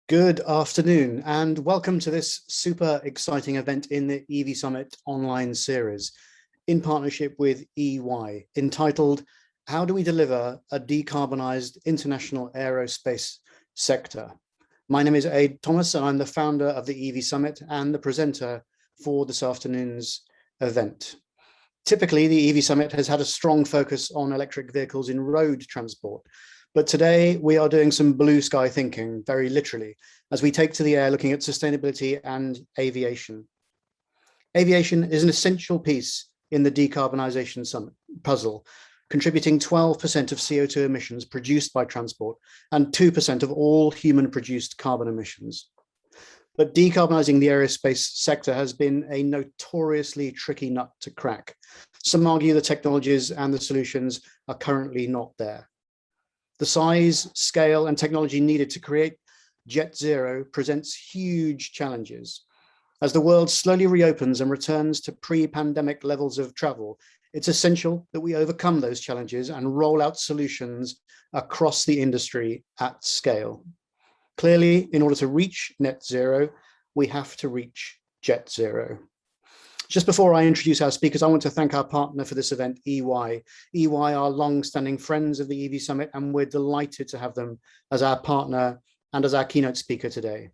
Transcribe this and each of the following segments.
Good afternoon and welcome to this super exciting event in the EV Summit online series in partnership with EY, entitled How Do We Deliver a Decarbonised International Aerospace Sector? My name is Aid Thomas and I'm the founder of the EV Summit and the presenter for this afternoon's event. Typically, the EV Summit has had a strong focus on electric vehicles in road transport. But today we are doing some blue sky thinking, very literally, as we take to the air looking at sustainability and aviation. Aviation is an essential piece in the decarbonisation puzzle, contributing 12% of CO2 emissions produced by transport and 2% of all human-produced carbon emissions. But decarbonising the aerospace sector has been a notoriously tricky nut to crack. Some argue the technologies and the solutions are currently not there. The size, scale, and technology needed to create Jet Zero presents huge challenges. As the world slowly reopens and returns to pre-pandemic levels of travel, it's essential that we overcome those challenges and roll out solutions across the industry at scale. Clearly, in order to reach net zero, we have to reach Jet Zero. Just before I introduce our speakers, I want to thank our partner for this event, EY. EY are long-standing friends of the EV Summit, and we're delighted to have them as our partner and as our keynote speaker today.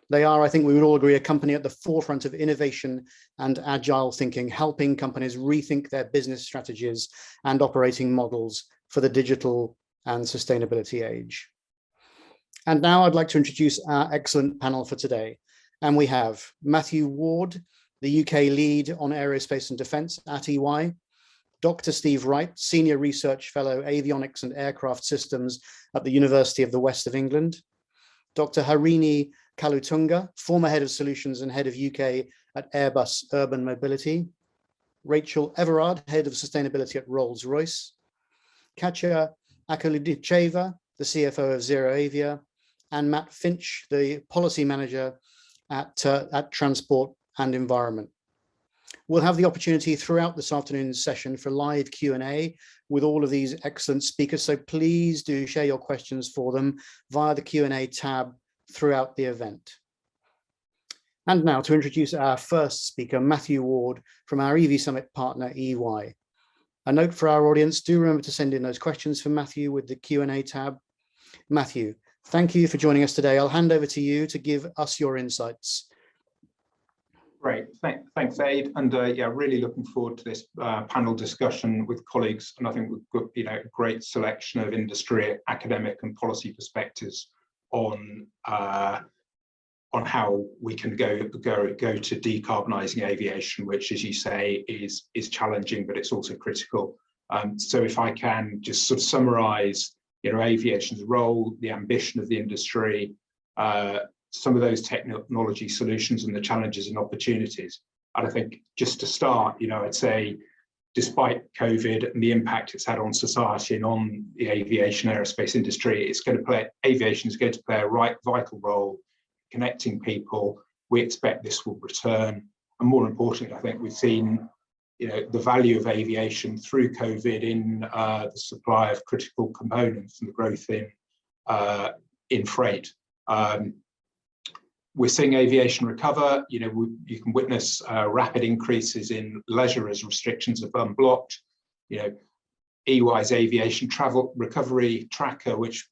They are, I think we would all agree, a company at the forefront of innovation and agile thinking, helping companies rethink their business strategies and operating models for the digital and sustainability age. And now I'd like to introduce our excellent panel for today. And we have Matthew Ward, the UK lead on aerospace and defence at EY, Dr. Steve Wright, Senior Research Fellow, Avionics and Aircraft Systems at the University of the West of England, Dr. Harini Kulatunga, former Head of Solutions and Head of UK at Airbus Urban Mobility, Rachael, Everard, Head of Sustainability at Rolls-Royce, Katya, Akulinicheva, the CFO of ZeroAvia, and Matt Finch, the Policy Manager at Transport and Environment. We'll have the opportunity throughout this afternoon's session for live Q&A with all of these excellent speakers, so please do share your questions for them via the Q&A tab throughout the event. And now to introduce our first speaker, Matthew Ward from our EV Summit partner, EY. A note for our audience, do remember to send in those questions for Matthew with the Q&A tab. Matthew, thank you for joining us today. I'll hand over to you to give us your insights. Great, thanks Aid, and yeah, really looking forward to this panel discussion with colleagues, and I think we've got a great selection of industry, academic, and policy perspectives on how we can go to decarbonising aviation, which, as you say, is challenging, but it's also critical. So if I can just sort of summarise, aviation's role, the ambition of the industry, some of those technology solutions and the challenges and opportunities. And I think just to start, I'd say, despite COVID and the impact it's had on society and on the aviation aerospace industry, aviation is going to play a vital role connecting people. We expect this will return. And more importantly, I think we've seen, the value of aviation through COVID in the supply of critical components and the growth in freight. We're seeing aviation recover. You can witness rapid increases in leisure as restrictions have unblocked. EY's aviation travel recovery tracker, which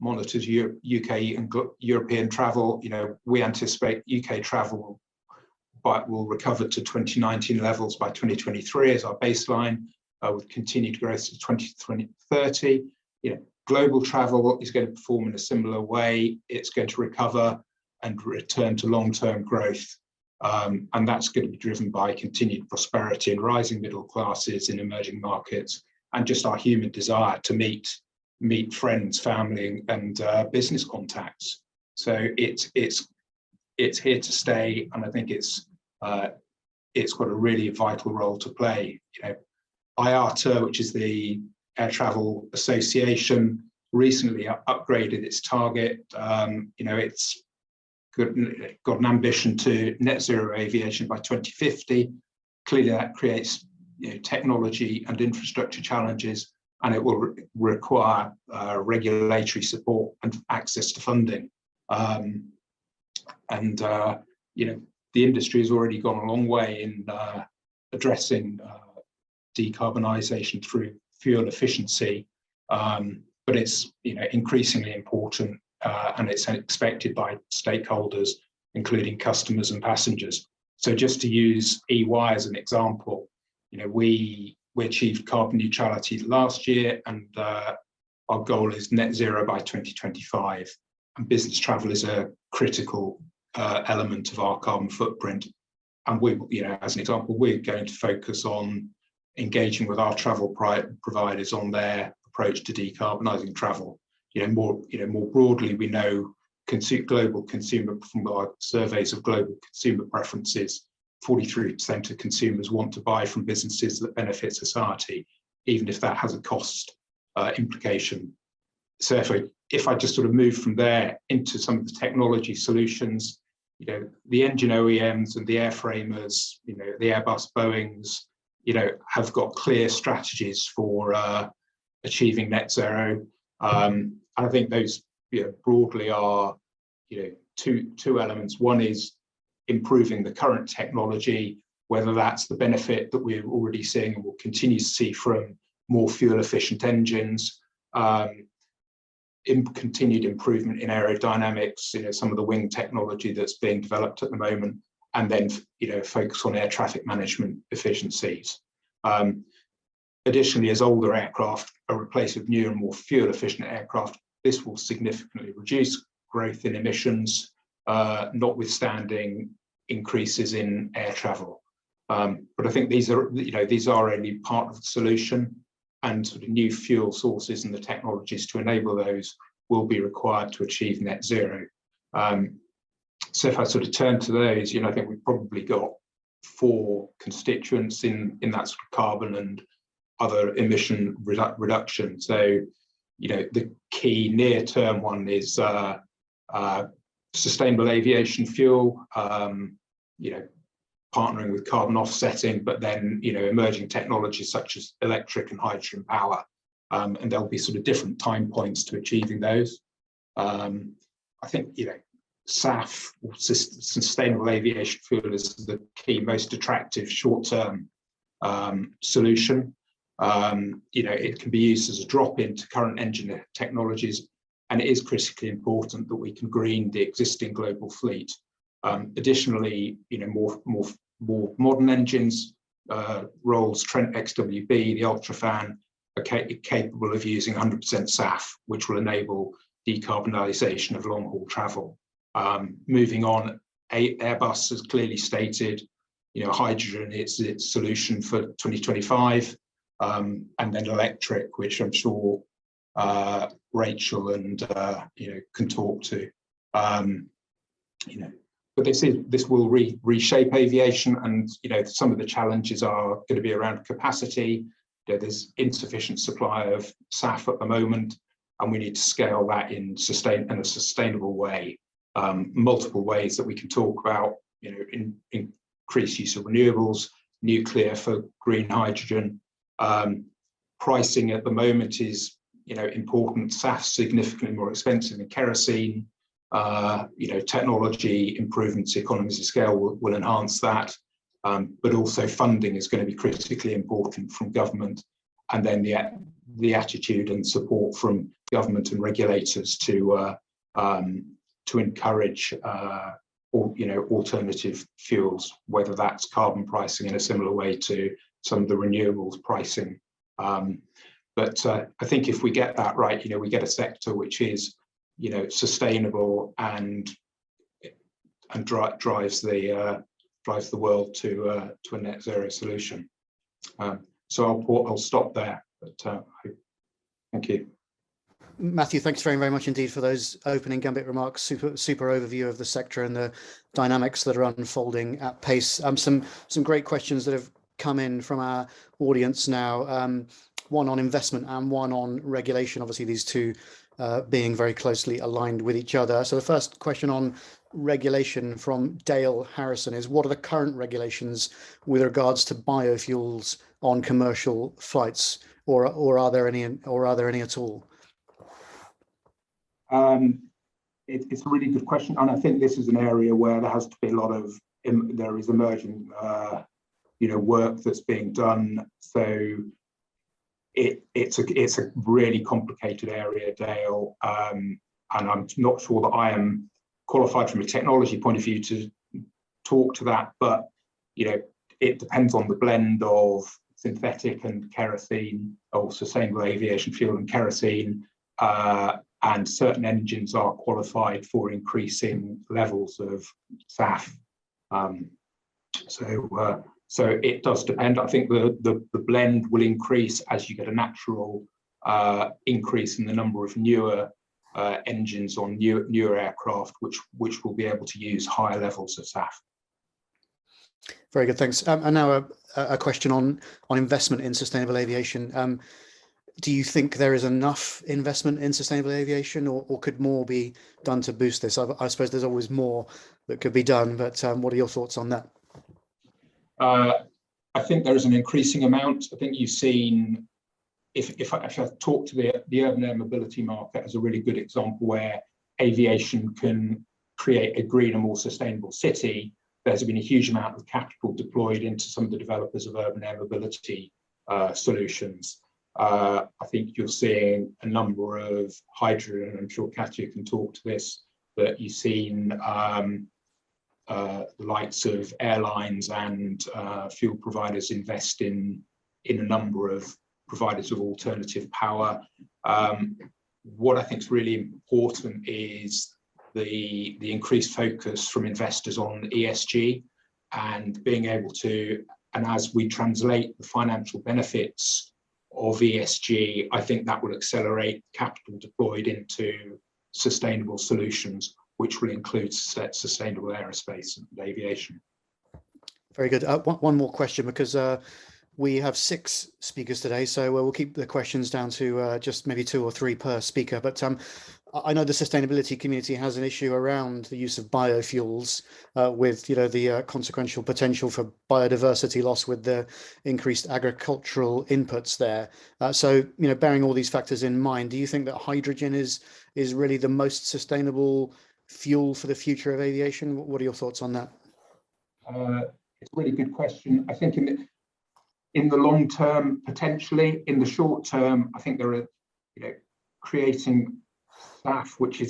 monitors UK and European travel. We anticipate UK travel will recover to 2019 levels by 2023 as our baseline, with continued growth to 2030. Global travel is going to perform in a similar way. It's going to recover and return to long-term growth. And that's going to be driven by continued prosperity and rising middle classes in emerging markets, and just our human desire to meet friends, family, and business contacts. So it's here to stay, and I think it's got a really vital role to play. IATA, which is the Air Travel Association, recently upgraded its target. It's got an ambition to net zero aviation by 2050. Clearly that creates technology and infrastructure challenges, and it will require regulatory support and access to funding. And the industry has already gone a long way in addressing decarbonisation through fuel efficiency, but it's increasingly important, and it's expected by stakeholders, including customers and passengers. So just to use EY as an example, we achieved carbon neutrality last year, and our goal is net zero by 2025. And business travel is a critical element of our carbon footprint. And we, as an example, we're going to focus on engaging with our travel providers on their approach to decarbonising travel. More broadly, we know global consumer, from our surveys of global consumer preferences, 43% of consumers want to buy from businesses that benefit society, even if that has a cost implication. So if I just sort of move from there into some of the technology solutions, the engine OEMs and the airframers, the Airbus, Boeings, have got clear strategies for achieving net zero. And I think those broadly are two elements. One is improving the current technology, whether that's the benefit that we're already seeing and will continue to see from more fuel efficient engines, continued improvement in aerodynamics, some of the wing technology that's being developed at the moment, and then focus on air traffic management efficiencies. Additionally, as older aircraft are replaced with newer and more fuel efficient aircraft, this will significantly reduce growth in emissions, notwithstanding increases in air travel. But I think these are only part of the solution, and sort of new fuel sources and the technologies to enable those will be required to achieve net zero. So if I sort of turn to those, I think we've probably got 4 constituents in that sort of carbon and other emission reduction. So, the key near-term one is sustainable aviation fuel, partnering with carbon offsetting, but then, emerging technologies such as electric and hydrogen power. And there'll be sort of different time points to achieving those. I think, SAF, or sustainable aviation fuel, is the key, most attractive short-term solution. It can be used as a drop-in to current engine technologies, and it is critically important that we can green the existing global fleet. Additionally, more modern engines, Rolls Trent XWB, the UltraFan, are capable of using 100% SAF, which will enable decarbonisation of long-haul travel. Moving on, Airbus has clearly stated, hydrogen is its solution for 2025, and then electric, which I'm sure Rachael and can talk to. But this will reshape aviation, and some of the challenges are going to be around capacity. There's insufficient supply of SAF at the moment, and we need to scale that in a sustainable way. Multiple ways that we can talk about, increased use of renewables, nuclear for green hydrogen. Pricing at the moment is important. SAF significantly more expensive than kerosene. Technology improvements, economies of scale will enhance that, but also funding is going to be critically important from government, and then the attitude and support from government and regulators to encourage alternative fuels, whether that's carbon pricing in a similar way to some of the renewables pricing. But I think if we get that right, we get a sector which is sustainable and drives the world to a net zero solution. So I'll stop there. But thank you. Matthew, thanks very, very much indeed for those opening gambit remarks. Super overview of the sector and the dynamics that are unfolding at pace. Some great questions that have come in from our audience now. One on investment and one on regulation. Obviously, these two being very closely aligned with each other. So the first question on regulation from Dale Harrison is: what are the current regulations with regards to biofuels on commercial flights, or are there any at all? it's a really good question, and I think this is an area where there has to be a lot of there is emerging work that's being done. So it's a really complicated area, Dale, and I'm not sure that I am qualified from a technology point of view to talk to that, but it depends on the blend of synthetic and kerosene, or sustainable aviation fuel and kerosene, and certain engines are qualified for increasing levels of SAF. So it does depend. I think the blend will increase as you get a natural increase in the number of newer engines on newer aircraft, which will be able to use higher levels of SAF. Very good, thanks. And now a question on investment in sustainable aviation. Do you think there is enough investment in sustainable aviation, or could more be done to boost this? I suppose there's always more that could be done, but what are your thoughts on that? I think there is an increasing amount. I think you've seen, if I talk to the urban air mobility market as a really good example where aviation can create a greener, more sustainable city, there's been a huge amount of capital deployed into some of the developers of urban air mobility solutions. I think you're seeing a number of hydrogen, and I'm sure Katya can talk to this, but you've seen the likes of airlines and fuel providers invest in a number of providers of alternative power. What I think is really important is the increased focus from investors on ESG and being able to, and as we translate the financial benefits of ESG, I think that will accelerate capital deployed into sustainable solutions, which will include sustainable aerospace and aviation. Very good. One more question, because we have 6 speakers today, so we'll keep the questions down to just maybe 2 or 3 per speaker. But I know the sustainability community has an issue around the use of biofuels with the consequential potential for biodiversity loss with the increased agricultural inputs there. So bearing all these factors in mind, do you think that hydrogen is really the most sustainable fuel for the future of aviation? What are your thoughts on that? It's a really good question. I think in the long term, potentially. In the short term, I think there are, creating SAF which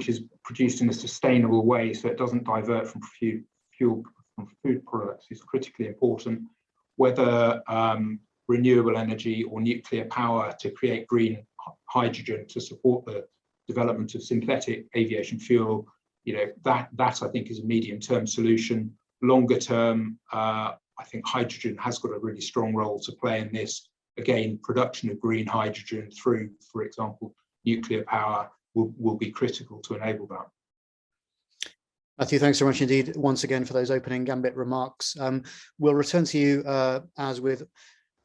is produced in a sustainable way, so it doesn't divert from food products, is critically important. Whether renewable energy or nuclear power to create green hydrogen to support the development of synthetic aviation fuel, that I think is a medium-term solution. Longer term, I think hydrogen has got a really strong role to play in this. Again, production of green hydrogen through, for example, nuclear power will be critical to enable that. Matthew, thanks so much indeed once again for those opening gambit remarks. We'll return to you as with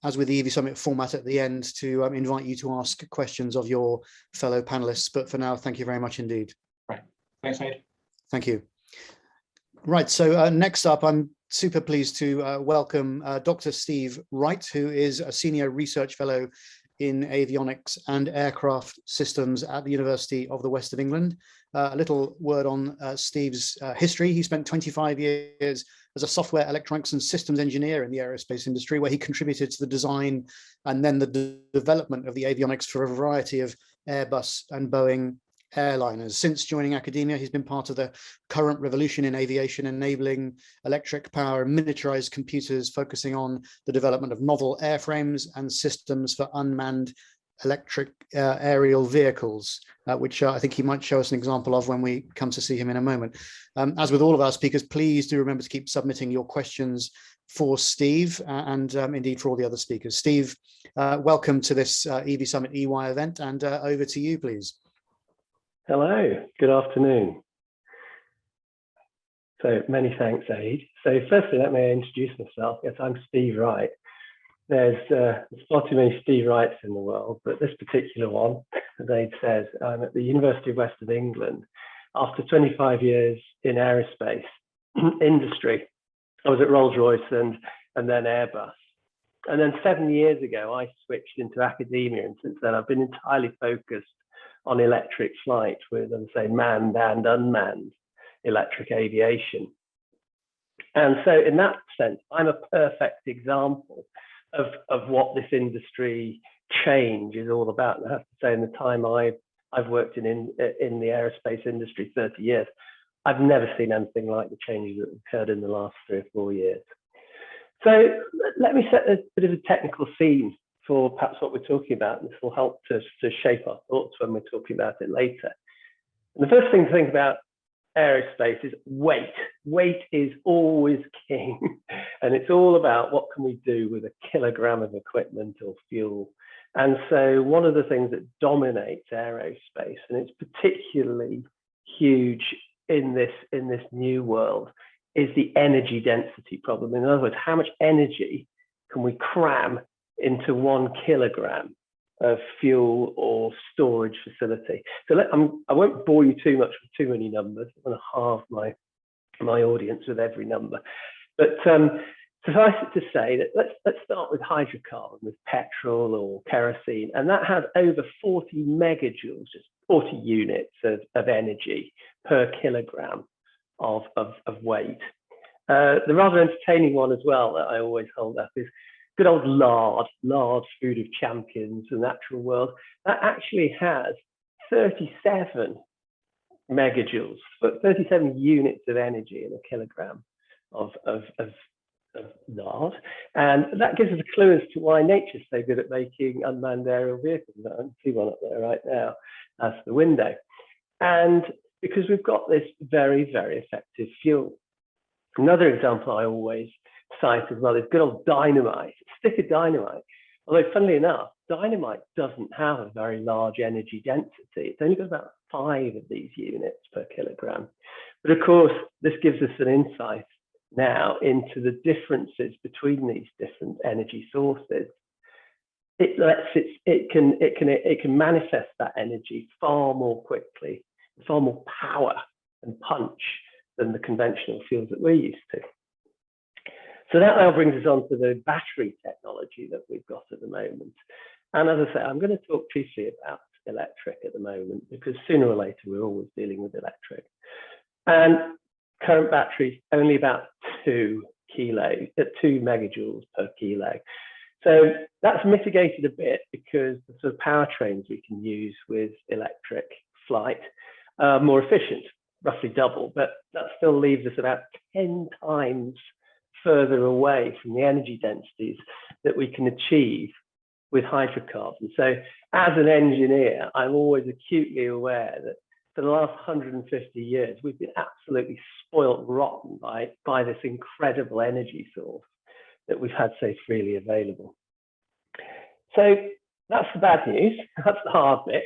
the EV Summit format at the end to invite you to ask questions of your fellow panelists. But for now, thank you very much indeed. Right. Thanks, Aid. Thank you. Right, so next up, I'm super pleased to welcome Dr. Steve Wright, who is a senior research fellow in avionics and aircraft systems at the University of the West of England. A little word on Steve's history. He spent 25 years as a software, electronics and systems engineer in the aerospace industry, where he contributed to the design and then the development of the avionics for a variety of Airbus and Boeing airliners. Since joining academia, he's been part of the current revolution in aviation, enabling electric power and miniaturized computers, focusing on the development of novel airframes and systems for unmanned electric aerial vehicles, which I think he might show us an example of when we come to see him in a moment. As with all of our speakers, please do remember to keep submitting your questions for Steve and indeed for all the other speakers. Steve, welcome to this EV Summit EY event, and over to you, please. Hello, good afternoon. So many thanks, Aid. So firstly, let me introduce myself. Yes, I'm Steve Wright. There's far too many Steve Wrights in the world, but this particular one, as Aid says, I'm at the University of West of England. After 25 years in aerospace industry, I was at Rolls-Royce and then Airbus. And then 7 years ago, I switched into academia, and since then I've been entirely focused on electric flight with, as I say, manned and unmanned electric aviation. And so in that sense, I'm a perfect example of what this industry change is all about. And I have to say, in the time I've worked in the aerospace industry, 30 years, I've never seen anything like the changes that have occurred in the last 3 or 4 years. So let me set a bit of a technical scene for perhaps what we're talking about. And this will help to shape our thoughts when we're talking about it later. And the first thing to think about aerospace is weight. Weight is always king. And it's all about what can we do with a kilogram of equipment or fuel. And so one of the things that dominates aerospace, and it's particularly huge in this new world, is the energy density problem. In other words, how much energy can we cram into 1 kilogram of fuel or storage facility? So I won't bore you too much with too many numbers. I'm going to halve my audience with every number. But suffice it to say that let's start with hydrocarbon, with petrol or kerosene, and that has over 40 megajoules, just 40 units of energy per kilogram of weight. The rather entertaining one as well that I always hold up is good old lard, food of champions, the natural world. That actually has 37 megajoules, 37 units of energy in a kilogram of lard. And that gives us a clue as to why nature's so good at making unmanned aerial vehicles. I don't see one up there right now. That's the window. And because we've got this very, very effective fuel. Another example I always cite as well is good old dynamite, a stick of dynamite. Although funnily enough, dynamite doesn't have a very large energy density. It's only got about 5 of these units per kilogram. But of course, this gives us an insight now into the differences between these different energy sources. It can manifest that energy far more quickly, far more power and punch than the conventional fuels that we're used to. So that now brings us on to the battery technology that we've got at the moment. And as I say, I'm going to talk chiefly about electric at the moment, because sooner or later we're always dealing with electric. And current batteries only about 2 megajoules per kilo. So that's mitigated a bit because the sort of powertrains we can use with electric flight are more efficient, roughly double, but that still leaves us about 10 times further away from the energy densities that we can achieve with hydrocarbons. So as an engineer, I'm always acutely aware that for the last 150 years, we've been absolutely spoilt rotten by this incredible energy source that we've had so freely available. So that's the bad news. That's the hard bit.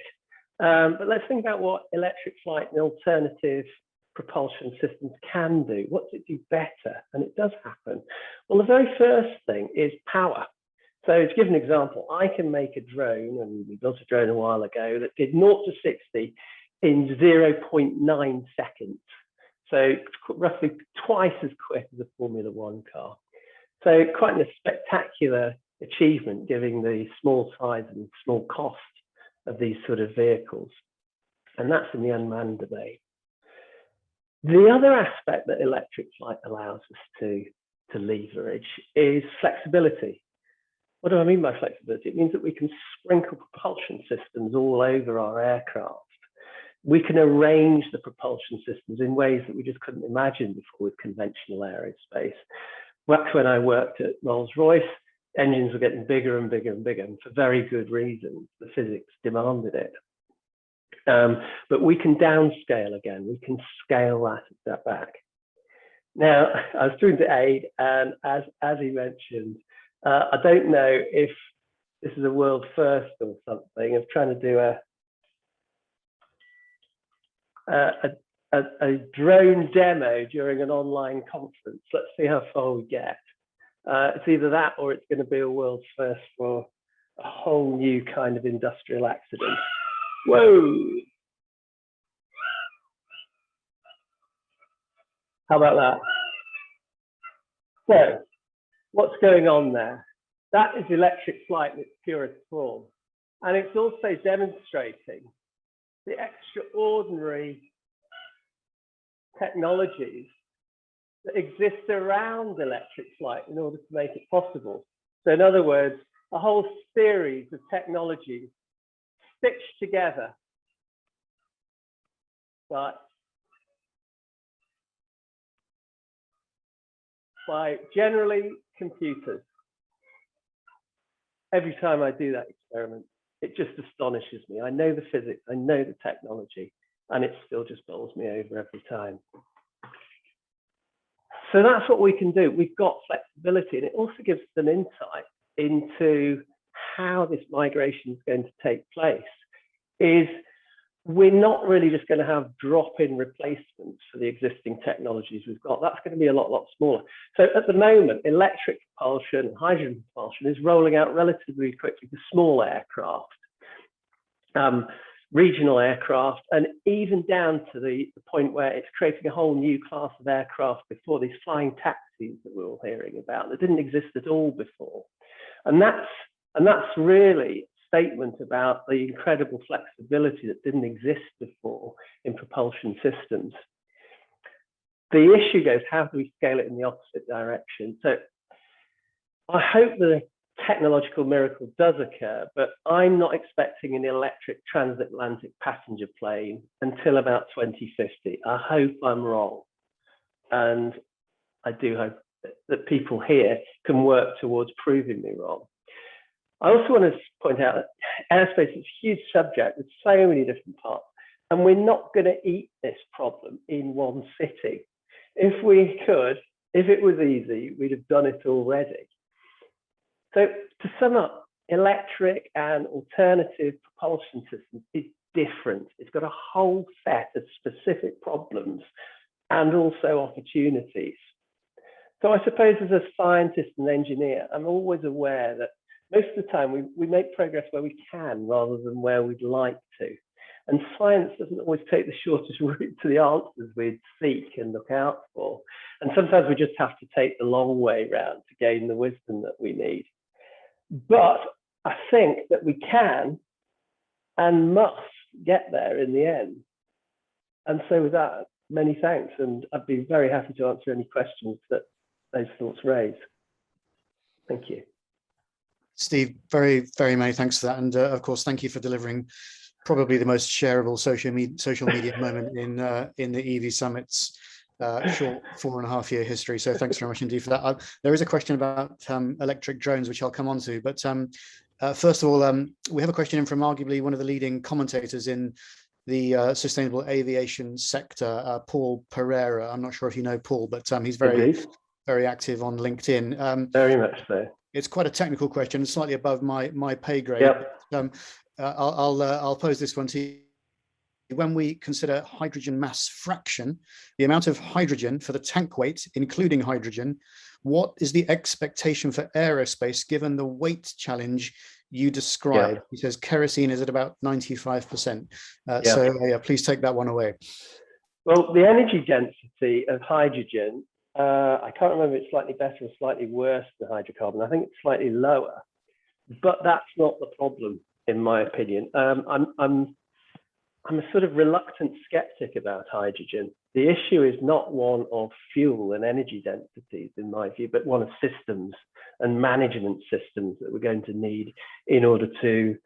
But let's think about what electric flight and alternative propulsion systems can do. What does it do better? And it does happen. Well, the very first thing is power. So to give an example, I can make a drone, and we built a drone a while ago that did 0 to 60 in 0.9 seconds. So roughly twice as quick as a Formula One car. So quite a spectacular achievement, given the small size and small cost of these sort of vehicles. And that's in the unmanned domain. The other aspect that electric flight allows us to leverage is flexibility. What do I mean by flexibility? It means that we can sprinkle propulsion systems all over our aircraft. We can arrange the propulsion systems in ways that we just couldn't imagine before with conventional aerospace. Back when I worked at Rolls-Royce, engines were getting bigger and bigger and bigger, and for very good reasons. The physics demanded it. But we can downscale again. We can scale that back. Now, I was talking to Aid, and as he mentioned, I don't know if this is a world first or something of trying to do a drone demo during an online conference. Let's see how far we get. It's either that or it's going to be a world first for a whole new kind of industrial accident. Whoa! How about that? So, what's going on there? That is electric flight in its purest form. And it's also demonstrating the extraordinary technologies that exist around electric flight in order to make it possible. So in other words, a whole series of technologies stitched together by generally computers. Every time I do that experiment, it just astonishes me. I know the physics, I know the technology, and it still just bowls me over every time. So that's what we can do. We've got flexibility, and it also gives us an insight into how this migration is going to take place. We're not really just going to have drop-in replacements for the existing technologies we've got. That's going to be a lot smaller. So at the moment, electric propulsion and hydrogen propulsion is rolling out relatively quickly to small aircraft, regional aircraft, and even down to the point where it's creating a whole new class of aircraft before, these flying taxis that we're all hearing about that didn't exist at all before. And that's really statement about the incredible flexibility that didn't exist before in propulsion systems. The issue goes, how do we scale it in the opposite direction? So I hope the technological miracle does occur, but I'm not expecting an electric transatlantic passenger plane until about 2050. I hope I'm wrong. And I do hope that people here can work towards proving me wrong. I also want to point out that aerospace is a huge subject with so many different parts, and we're not going to eat this problem in one sitting. If we could, if it was easy, we'd have done it already. So to sum up, electric and alternative propulsion systems is different. It's got a whole set of specific problems and also opportunities. So I suppose as a scientist and engineer, I'm always aware that most of the time we make progress where we can rather than where we'd like to. And science doesn't always take the shortest route to the answers we'd seek and look out for. And sometimes we just have to take the long way round to gain the wisdom that we need. But I think that we can and must get there in the end. And so with that, many thanks. And I'd be very happy to answer any questions that those thoughts raise. Thank you. Steve, very many thanks for that. And of course, thank you for delivering probably the most shareable social media moment in the EV Summit's short 4.5-year history. So thanks very much indeed for that. There is a question about electric drones, which I'll come on to. But first of all, we have a question in from arguably one of the leading commentators in the sustainable aviation sector, Paul Pereira. I'm not sure if you know Paul, but he's very active on LinkedIn. Very much so. It's quite a technical question, slightly above my pay grade. Yep. I'll pose this one to you. When we consider hydrogen mass fraction, the amount of hydrogen for the tank weight, including hydrogen, what is the expectation for aerospace given the weight challenge you described? Yep. He says kerosene is at about 95%. Yep. So yeah, please take that one away. Well, the energy density of hydrogen, I can't remember if it's slightly better or slightly worse than hydrocarbon. I think it's slightly lower, but that's not the problem, in my opinion. I'm a sort of reluctant skeptic about hydrogen. The issue is not one of fuel and energy densities, in my view, but one of systems and management systems that we're going to need in order to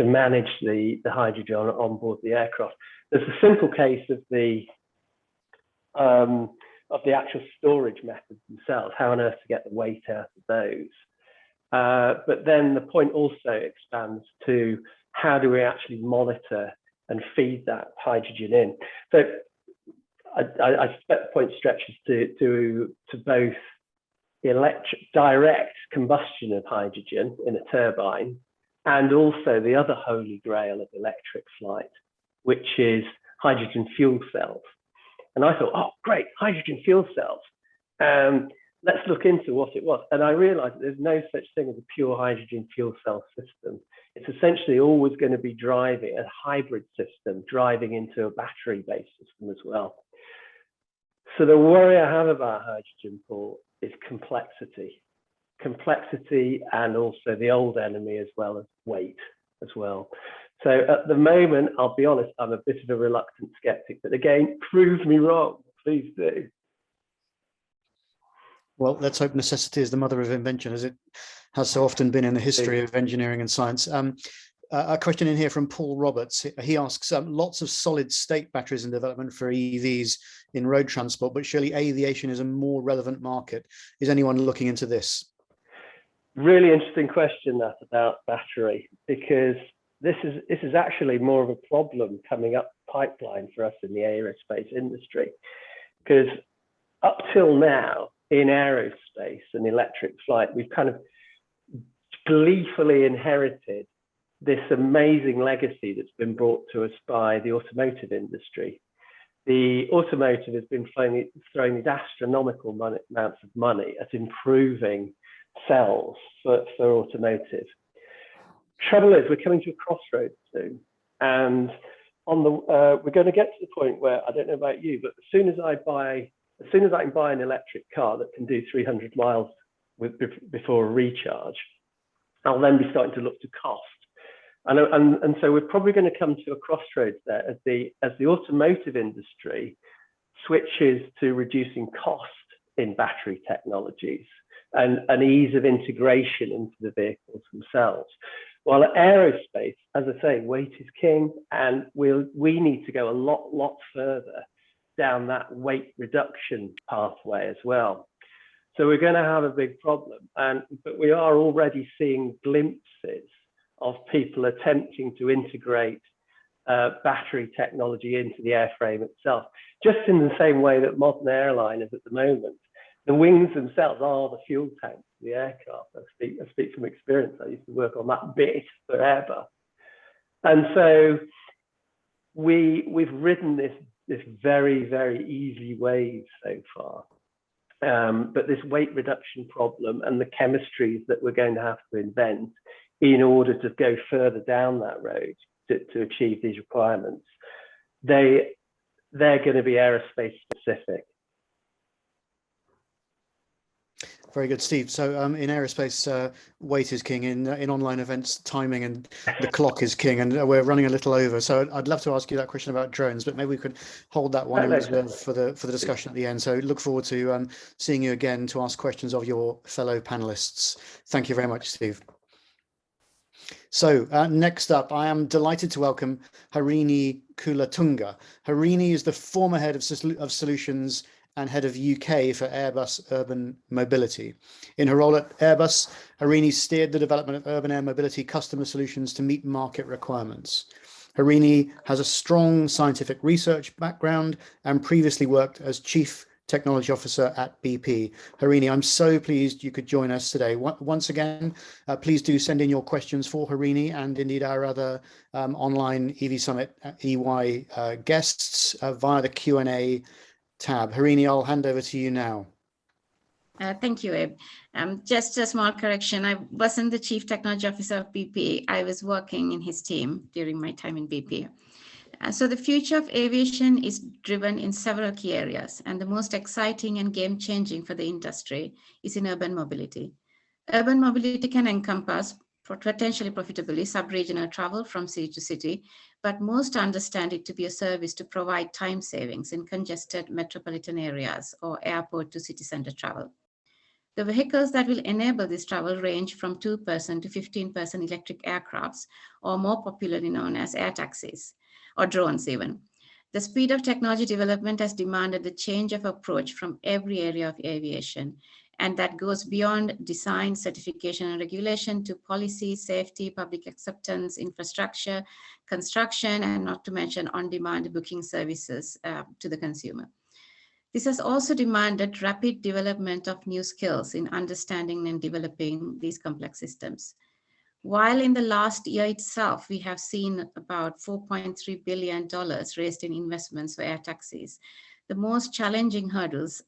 manage the hydrogen on board the aircraft. There's a simple case of the actual storage methods themselves, how on earth to get the weight out of those. But then the point also expands to how do we actually monitor and feed that hydrogen in? So I suspect the point stretches to both direct combustion of hydrogen in a turbine, and also the other holy grail of electric flight, which is hydrogen fuel cells. And I thought, oh, great, hydrogen fuel cells. Let's look into what it was. And I realized that there's no such thing as a pure hydrogen fuel cell system. It's essentially always going to be driving a hybrid system, driving into a battery-based system as well. So the worry I have about hydrogen, Paul, is complexity. Complexity and also the old enemy as well as weight as well. So at the moment, I'll be honest, I'm a bit of a reluctant skeptic, but again, prove me wrong, please do. Well, let's hope necessity is the mother of invention, as it has so often been in the history of engineering and science. A question in here from Paul Roberts. He asks, lots of solid state batteries in development for EVs in road transport, but surely aviation is a more relevant market. Is anyone looking into this? Really interesting question, that, about battery, because this is actually more of a problem coming up pipeline for us in the aerospace industry, because up till now in aerospace and electric flight, we've kind of gleefully inherited this amazing legacy that's been brought to us by the automotive industry. The automotive has been throwing these astronomical amounts of money at improving cells for automotive. Trouble is, we're coming to a crossroads soon, and we're going to get to the point where, I don't know about you, but as soon as I can buy an electric car that can do 300 miles before a recharge, I'll then be starting to look to cost. And so we're probably going to come to a crossroads there as the automotive industry switches to reducing cost in battery technologies and ease of integration into the vehicles themselves. While at aerospace, as I say, weight is king, and we need to go a lot further down that weight reduction pathway as well. So we're going to have a big problem, but we are already seeing glimpses of people attempting to integrate battery technology into the airframe itself, just in the same way that modern airliners at the moment, the wings themselves are the fuel tanks of the aircraft. I speak from experience. I used to work on that bit for Airbus. And so we've ridden this very, very easy wave so far. But this weight reduction problem and the chemistries that we're going to have to invent in order to go further down that road to achieve these requirements, they're going to be aerospace specific. Very good, Steve. So in aerospace, weight is king. In online events, timing and the clock is king, and we're running a little over. So I'd love to ask you that question about drones, but maybe we could hold that one in reserve for the discussion at the end. So look forward to seeing you again to ask questions of your fellow panelists. Thank you very much, Steve. So next up, I am delighted to welcome Harini Kulatunga. Harini is the former head of solutions and head of UK for Airbus Urban Mobility. In her role at Airbus, Harini steered the development of urban air mobility customer solutions to meet market requirements. Harini has a strong scientific research background and previously worked as Chief Technology Officer at BP. Harini, I'm so pleased you could join us today. Once again, please do send in your questions for Harini and indeed our other online EV Summit EY guests via the Q&A tab. Harini, I'll hand over to you now. Thank you, Eb. Just a small correction. I wasn't the Chief Technology Officer of BP. I was working in his team during my time in BP. So the future of aviation is driven in several key areas, and the most exciting and game-changing for the industry is in urban mobility. Urban mobility can encompass potentially profitably sub-regional travel from city to city, but most understand it to be a service to provide time savings in congested metropolitan areas or airport to city center travel. The vehicles that will enable this travel range from 2% to 15% electric aircrafts, or more popularly known as air taxis, or drones even. The speed of technology development has demanded the change of approach from every area of aviation, and that goes beyond design, certification, and regulation to policy, safety, public acceptance, infrastructure, construction, and not to mention on-demand booking services to the consumer. This has also demanded rapid development of new skills in understanding and developing these complex systems. While in the last year itself, we have seen about $4.3 billion raised in investments for air taxis, the most challenging hurdles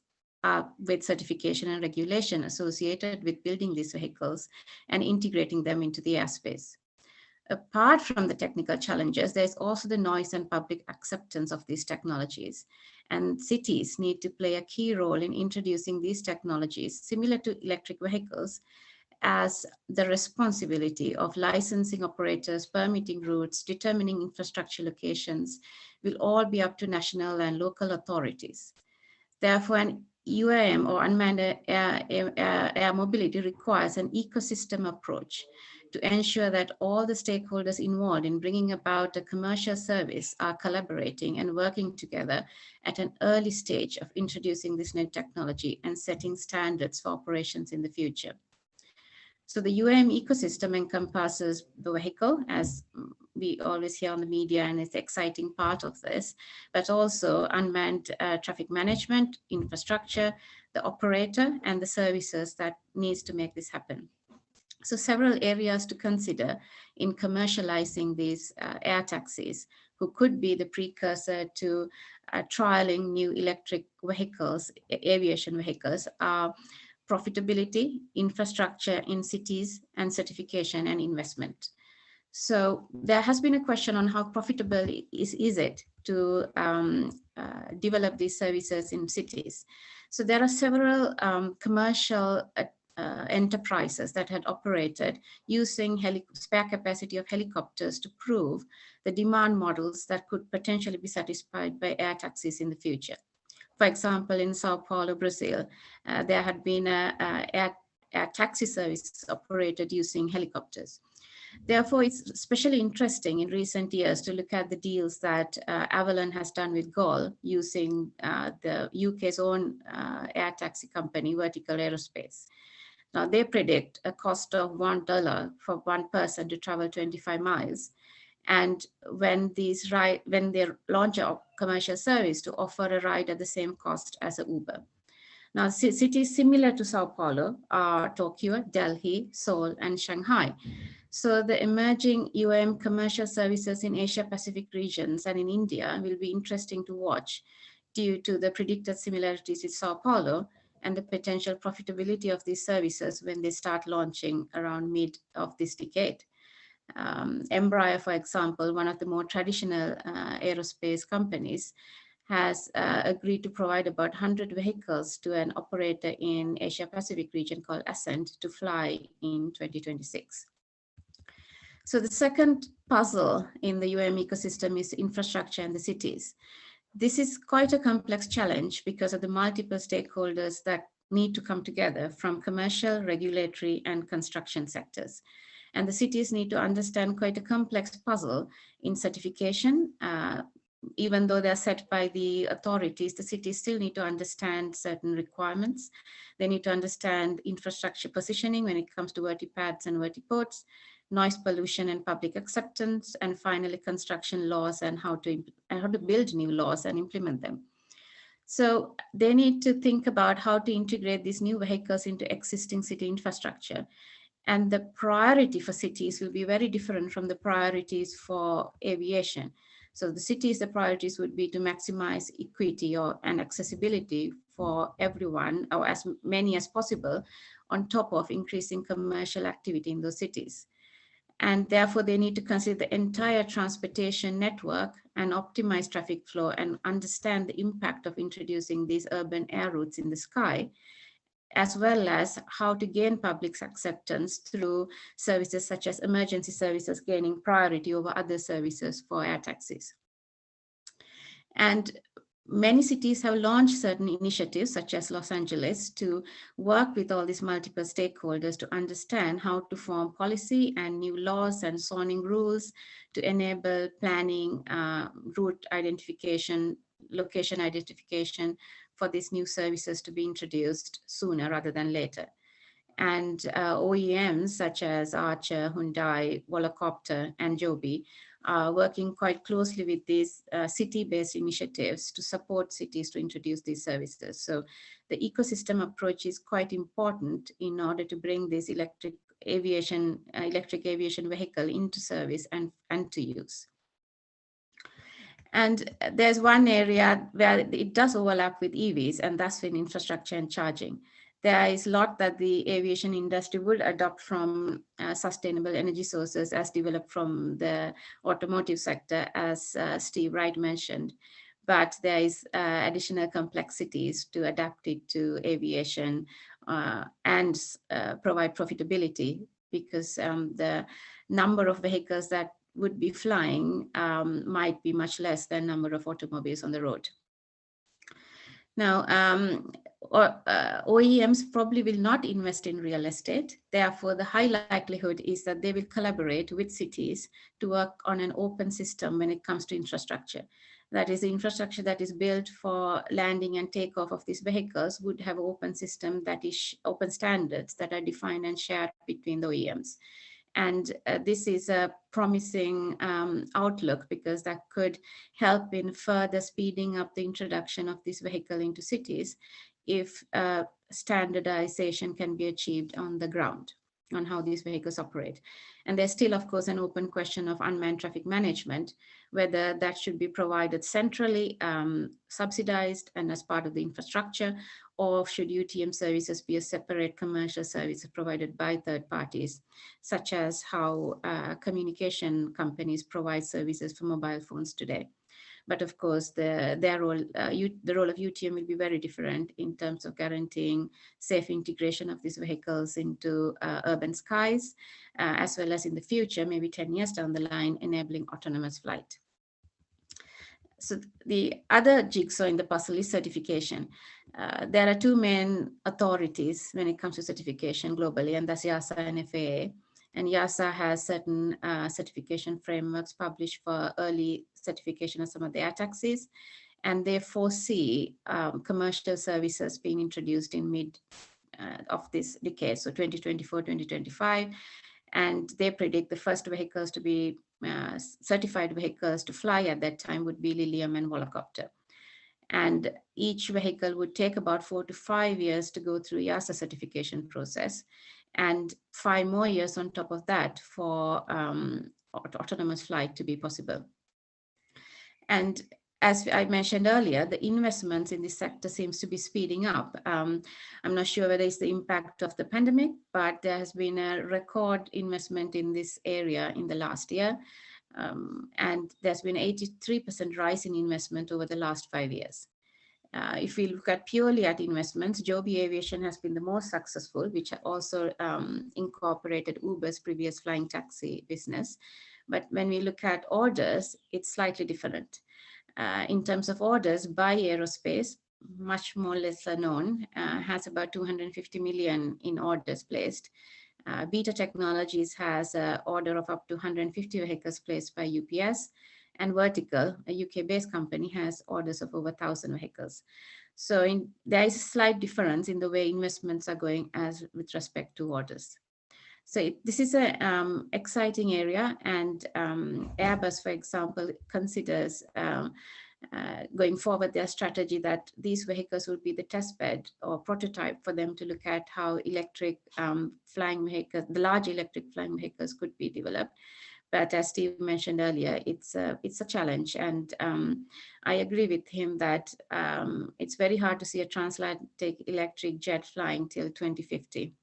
with certification and regulation associated with building these vehicles and integrating them into the airspace. Apart from the technical challenges, there's also the noise and public acceptance of these technologies. And cities need to play a key role in introducing these technologies, similar to electric vehicles, as the responsibility of licensing operators, permitting routes, determining infrastructure locations will all be up to national and local authorities. Therefore, an UAM or unmanned air mobility requires an ecosystem approach to ensure that all the stakeholders involved in bringing about a commercial service are collaborating and working together at an early stage of introducing this new technology and setting standards for operations in the future. So the UAM ecosystem encompasses the vehicle, as we always hear on the media, and it's the exciting part of this, but also unmanned traffic management, infrastructure, the operator, and the services that needs to make this happen. So several areas to consider in commercializing these air taxis, who could be the precursor to trialing new electric vehicles, aviation vehicles, are profitability, infrastructure in cities, and certification and investment. So there has been a question on how profitable is it to develop these services in cities. So there are several commercial enterprises that had operated using spare capacity of helicopters to prove the demand models that could potentially be satisfied by air taxis in the future. For example, in Sao Paulo, Brazil, there had been air taxi services operated using helicopters. Therefore, it's especially interesting in recent years to look at the deals that Avalon has done with GOL using the UK's own air taxi company, Vertical Aerospace. Now, they predict a cost of $1 for one person to travel 25 miles. And when they launch a commercial service to offer a ride at the same cost as an Uber. Now, cities similar to Sao Paulo are Tokyo, Delhi, Seoul, and Shanghai. So the emerging UAM commercial services in Asia Pacific regions and in India will be interesting to watch due to the predicted similarities with Sao Paulo and the potential profitability of these services when they start launching around mid of this decade. Embraer, for example, one of the more traditional aerospace companies, has agreed to provide about 100 vehicles to an operator in Asia Pacific region called Ascent to fly in 2026. So the second puzzle in the UAM ecosystem is infrastructure and the cities. This is quite a complex challenge because of the multiple stakeholders that need to come together from commercial, regulatory, and construction sectors. And the cities need to understand quite a complex puzzle in certification. Even though they're set by the authorities, the cities still need to understand certain requirements. They need to understand infrastructure positioning when it comes to vertipads and vertiports, noise pollution and public acceptance, and finally construction laws and how to build new laws and implement them. So they need to think about how to integrate these new vehicles into existing city infrastructure. And the priority for cities will be very different from the priorities for aviation. So the cities, the priorities would be to maximize equity and accessibility for everyone, or as many as possible, on top of increasing commercial activity in those cities. And therefore, they need to consider the entire transportation network and optimize traffic flow and understand the impact of introducing these urban air routes in the sky, as well as how to gain public acceptance through services such as emergency services gaining priority over other services for air taxis. And many cities have launched certain initiatives, such as Los Angeles, to work with all these multiple stakeholders to understand how to form policy and new laws and zoning rules to enable planning, route identification, location identification for these new services to be introduced sooner rather than later. And OEMs such as Archer, Hyundai, Volocopter, and Joby are working quite closely with these city-based initiatives to support cities to introduce these services. So the ecosystem approach is quite important in order to bring this electric aviation vehicle into service and to use. And there's one area where it does overlap with EVs, and that's in infrastructure and charging. There is a lot that the aviation industry would adopt from sustainable energy sources as developed from the automotive sector, as Steve Wright mentioned. but there is additional complexities to adapt it to aviation and provide profitability, because the number of vehicles that would be flying might be much less than number of automobiles on the road. Now, OEMs probably will not invest in real estate. Therefore, the high likelihood is that they will collaborate with cities to work on an open system when it comes to infrastructure. That is, the infrastructure that is built for landing and takeoff of these vehicles would have an open system, that is open standards that are defined and shared between the OEMs. And this is a promising outlook, because that could help in further speeding up the introduction of this vehicle into cities if standardization can be achieved on the ground on how these vehicles operate. And there's still, of course, an open question of unmanned traffic management, whether that should be provided centrally, subsidized and as part of the infrastructure, or should UTM services be a separate commercial service provided by third parties, such as how communication companies provide services for mobile phones today. But of course, the role of UTM will be very different in terms of guaranteeing safe integration of these vehicles into urban skies, as well as in the future, maybe 10 years down the line, enabling autonomous flight. So the other jigsaw in the puzzle is certification. There are two main authorities when it comes to certification globally, and that's EASA and FAA. And EASA has certain certification frameworks published for early certification of some of the air taxis, and they foresee commercial services being introduced in mid of this decade, so 2024, 2025. And they predict the first vehicles to be certified vehicles to fly at that time would be Lilium and Volocopter. And each vehicle would take about 4 to 5 years to go through EASA certification process, and 5 more years on top of that for autonomous flight to be possible. And as I mentioned earlier, the investments in this sector seems to be speeding up. I'm not sure whether it's the impact of the pandemic, but there has been a record investment in this area in the last year. And there's been 83% rise in investment over the last 5 years. If we look at purely at investments, Joby Aviation has been the most successful, which also incorporated Uber's previous flying taxi business. But when we look at orders, it's slightly different. In terms of orders, by Aerospace, much more lesser known, has about 250 million in orders placed. Beta Technologies has an order of up to 150 vehicles placed by UPS, and Vertical, a UK-based company, has orders of over 1,000 vehicles. So there is a slight difference in the way investments are going as with respect to orders. So this is an exciting area, and Airbus, for example, considers going forward their strategy that these vehicles will be the test bed or prototype for them to look at how electric flying vehicles, the large electric flying vehicles, could be developed. But as Steve mentioned earlier, it's a challenge, and I agree with him that it's very hard to see a transatlantic electric jet flying till 2050.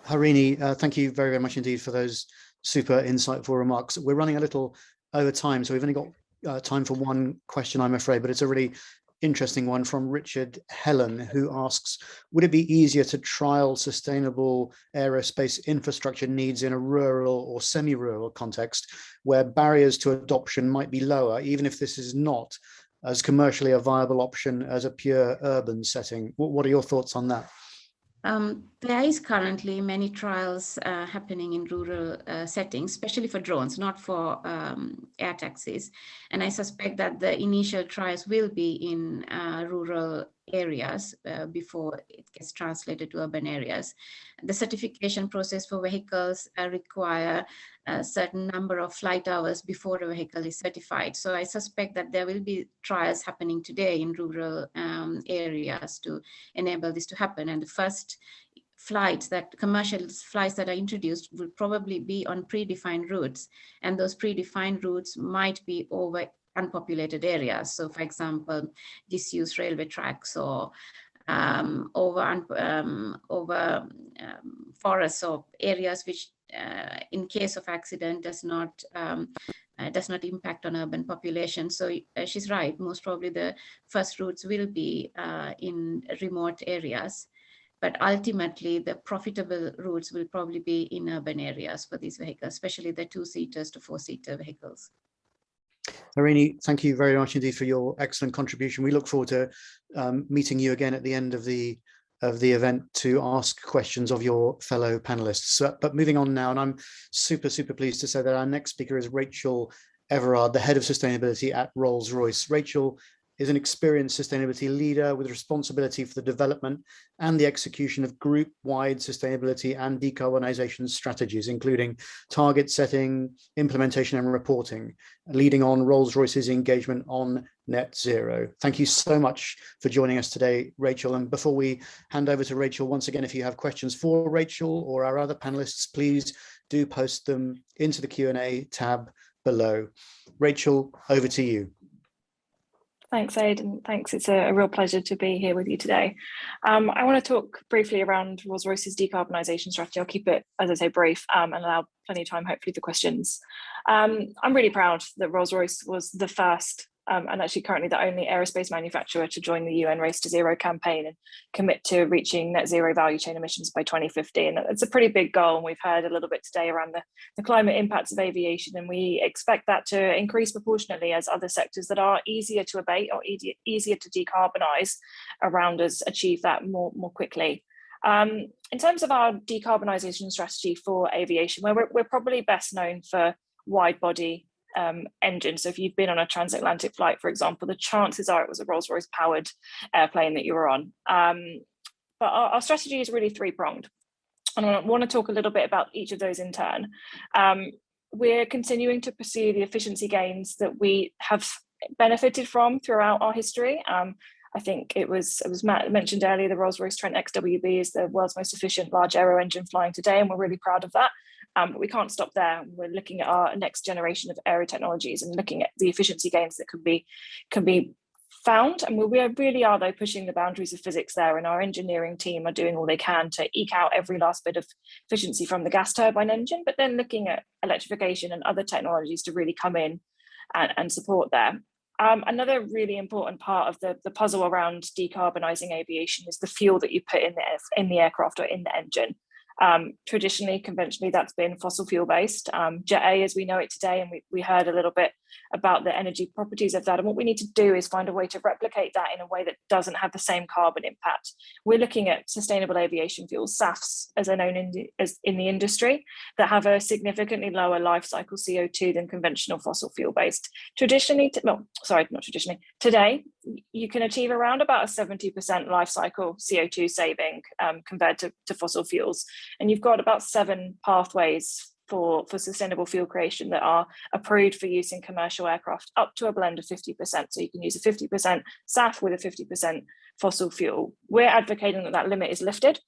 Harini, thank you very, very much indeed for those super insightful remarks. We're running a little over time, so we've only got time for one question, I'm afraid, but it's a really interesting one from Richard Helen, who asks, would it be easier to trial sustainable aerospace infrastructure needs in a rural or semi-rural context where barriers to adoption might be lower, even if this is not as commercially a viable option as a pure urban setting? What are your thoughts on that? There is currently many trials happening in rural settings, especially for drones, not for air taxis. And I suspect that the initial trials will be in rural areas before it gets translated to urban areas. The certification process for vehicles require a certain number of flight hours before a vehicle is certified. So I suspect that there will be trials happening today in rural areas to enable this to happen. And the first commercial flights that are introduced will probably be on predefined routes. And those predefined routes might be over unpopulated areas. So for example, disused railway tracks, or over forests, or areas which in case of accident, does not impact on urban population. So she's right. Most probably the first routes will be in remote areas, but ultimately the profitable routes will probably be in urban areas for these vehicles, especially the 2-seaters to 4-seater vehicles. Harini, thank you very much indeed for your excellent contribution. We look forward to meeting you again at the end of the event to ask questions of your fellow panelists. But moving on now, and I'm super pleased to say that our next speaker is Rachael Everard, the head of sustainability at Rolls-Royce. Rachael is an experienced sustainability leader with responsibility for the development and the execution of group-wide sustainability and decarbonisation strategies, including target setting, implementation and reporting, leading on Rolls-Royce's engagement on net zero. Thank you so much for joining us today, Rachael. And before we hand over to Rachael, once again, if you have questions for Rachael or our other panelists, please do post them into the Q&A tab below. Rachael, over to you. Thanks, Aid, and thanks. It's a real pleasure to be here with you today. I want to talk briefly around Rolls-Royce's decarbonisation strategy. I'll keep it, as I say, brief and allow plenty of time, hopefully, for questions. I'm really proud that Rolls-Royce was the first and actually currently the only aerospace manufacturer to join the UN Race to Zero campaign and commit to reaching net zero value chain emissions by 2050. And it's a pretty big goal. And we've heard a little bit today around the climate impacts of aviation. And we expect that to increase proportionately as other sectors that are easier to abate or easier to decarbonise around us achieve that more quickly. In terms of our decarbonisation strategy for aviation, we're probably best known for wide body engines. So if you've been on a transatlantic flight, for example, the chances are it was a Rolls-Royce powered airplane that you were on. But our strategy is really three-pronged. And I want to talk a little bit about each of those in turn. We're continuing to pursue the efficiency gains that we have benefited from throughout our history. I think it was Matt mentioned earlier, the Rolls-Royce Trent XWB is the world's most efficient large aero engine flying today, and we're really proud of that. But we can't stop there. We're looking at our next generation of aero technologies and looking at the efficiency gains that can be found. And we really are, though, pushing the boundaries of physics there. And our engineering team are doing all they can to eke out every last bit of efficiency from the gas turbine engine, but then looking at electrification and other technologies to really come in and support there. Another really important part of the puzzle around decarbonising aviation is the fuel that you put in the aircraft or in the engine. Traditionally, conventionally, that's been fossil fuel based. Jet A as we know it today, and we heard a little bit about the energy properties of that. And what we need to do is find a way to replicate that in a way that doesn't have the same carbon impact. We're looking at sustainable aviation fuels, SAFs, as they're known in the industry, that have a significantly lower life cycle CO2 than conventional fossil fuel based. Today, you can achieve around about a 70% life cycle CO2 saving compared to fossil fuels. And you've got about 7 pathways for sustainable fuel creation that are approved for use in commercial aircraft, up to a blend of 50%. So you can use a 50% SAF with a 50% fossil fuel. We're advocating that limit is lifted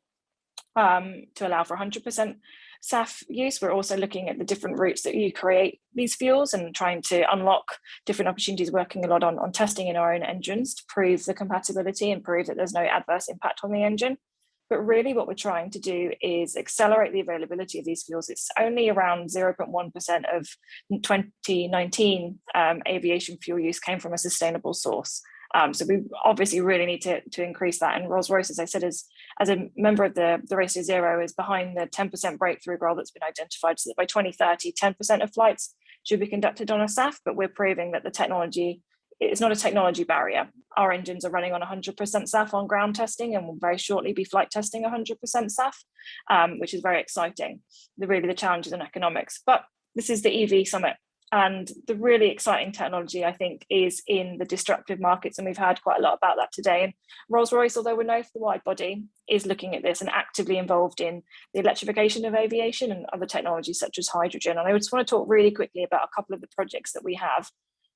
to allow for 100% SAF use. We're also looking at the different routes that you create these fuels and trying to unlock different opportunities, working a lot on testing in our own engines to prove the compatibility and prove that there's no adverse impact on the engine. But really what we're trying to do is accelerate the availability of these fuels. It's only around 0.1% of 2019 aviation fuel use came from a sustainable source. So we obviously really need to increase that. And Rolls-Royce, as I said, as a member of the Race to Zero, is behind the 10% breakthrough goal that's been identified, so that by 2030, 10% of flights should be conducted on a SAF. But we're proving that the technology, it's not a technology barrier. Our engines are running on 100% SAF on ground testing, and will very shortly be flight testing 100% SAF, which is very exciting. The challenge is in economics. But this is the EV summit. And the really exciting technology, I think, is in the destructive markets. And we've heard quite a lot about that today. And Rolls-Royce, although we're known for the wide body, is looking at this and actively involved in the electrification of aviation and other technologies such as hydrogen. And I just want to talk really quickly about a couple of the projects that we have.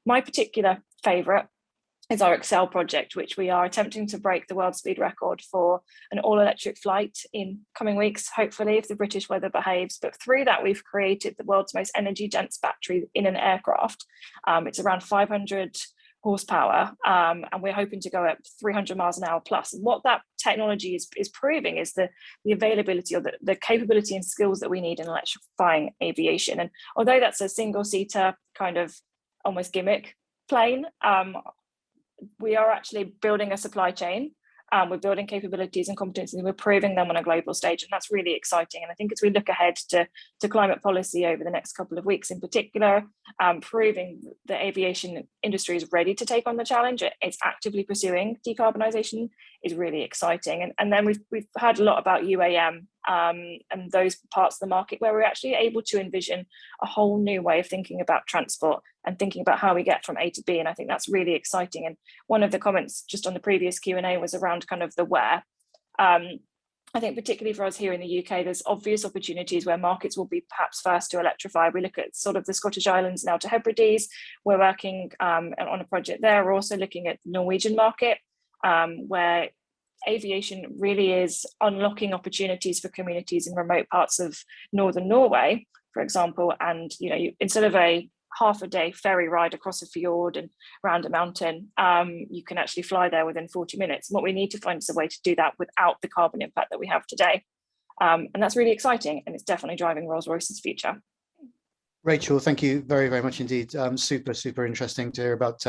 My particular favourite is our Excel project, which we are attempting to break the world speed record for an all-electric flight in coming weeks, hopefully, if the British weather behaves. But through that, we've created the world's most energy-dense battery in an aircraft. It's around 500 horsepower, and we're hoping to go at 300 miles an hour plus. And what that technology is proving is the availability or the capability and skills that we need in electrifying aviation. And although that's a single-seater kind of almost gimmick plane, we are actually building a supply chain. We're building capabilities and competencies, and we're proving them on a global stage, and that's really exciting. And I think as we look ahead to climate policy over the next couple of weeks in particular, proving the aviation industry is ready to take on the challenge, it's actively pursuing decarbonisation, is really exciting. And then we've heard a lot about UAM and those parts of the market where we're actually able to envision a whole new way of thinking about transport and thinking about how we get from A to B. And I think that's really exciting. And one of the comments just on the previous Q&A was around kind of the where. I think particularly for us here in the UK, there's obvious opportunities where markets will be perhaps first to electrify. We look at sort of the Scottish Islands now to Hebrides. We're working on a project there. We're also looking at the Norwegian market, where aviation really is unlocking opportunities for communities in remote parts of northern Norway, for example. And instead of a half a day ferry ride across a fjord and around a mountain, you can actually fly there within 40 minutes. And what we need to find is a way to do that without the carbon impact that we have today. And that's really exciting, and it's definitely driving Rolls-Royce's future. Rachael, thank you very, very much indeed. Super interesting to hear about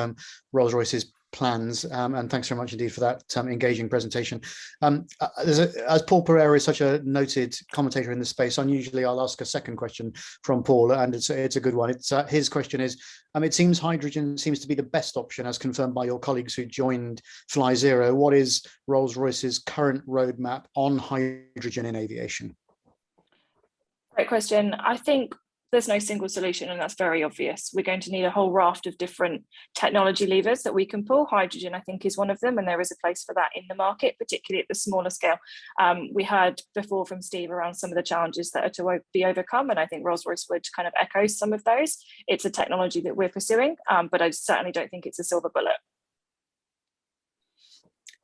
Rolls-Royce's plans, and thanks very much indeed for that engaging presentation. As Paul Pereira is such a noted commentator in the space, unusually I'll ask a second question from Paul, and it's a good one. His question is, it seems hydrogen seems to be the best option as confirmed by your colleagues who joined Fly Zero. What is Rolls-Royce's current roadmap on hydrogen in aviation? Great question. I think there's no single solution, and that's very obvious. We're going to need a whole raft of different technology levers that we can pull. Hydrogen, I think, is one of them, and there is a place for that in the market, particularly at the smaller scale. We heard before from Steve around some of the challenges that are to be overcome, and I think Rolls-Royce would kind of echo some of those. It's a technology that we're pursuing, but I certainly don't think it's a silver bullet.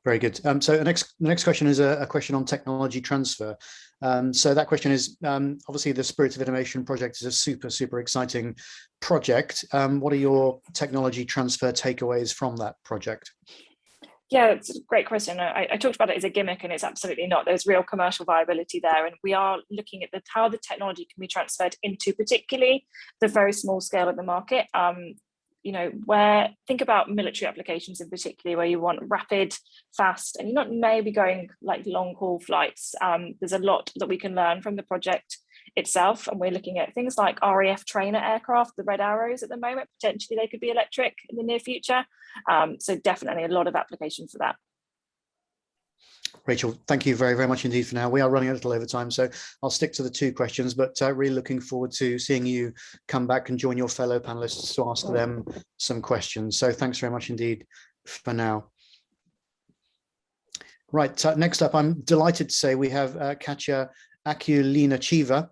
Very good. So the next question is a question on technology transfer. So that question is, obviously the Spirit of Innovation project is a super exciting project. What are your technology transfer takeaways from that project? Yeah, it's a great question. I talked about it as a gimmick, and it's absolutely not. There's real commercial viability there, and we are looking at how the technology can be transferred into particularly the very small scale of the market. Think about military applications in particular, where you want rapid, fast, and you're not maybe going like long haul flights. There's a lot that we can learn from the project itself, and we're looking at things like RAF trainer aircraft, the Red Arrows at the moment. Potentially they could be electric in the near future. So definitely a lot of application for that. Rachael, thank you very, very much indeed for now. We are running a little over time, so I'll stick to the two questions, but really looking forward to seeing you come back and join your fellow panelists to ask them some questions. So thanks very much indeed for now. Right, next up, I'm delighted to say we have Katya Akulinicheva,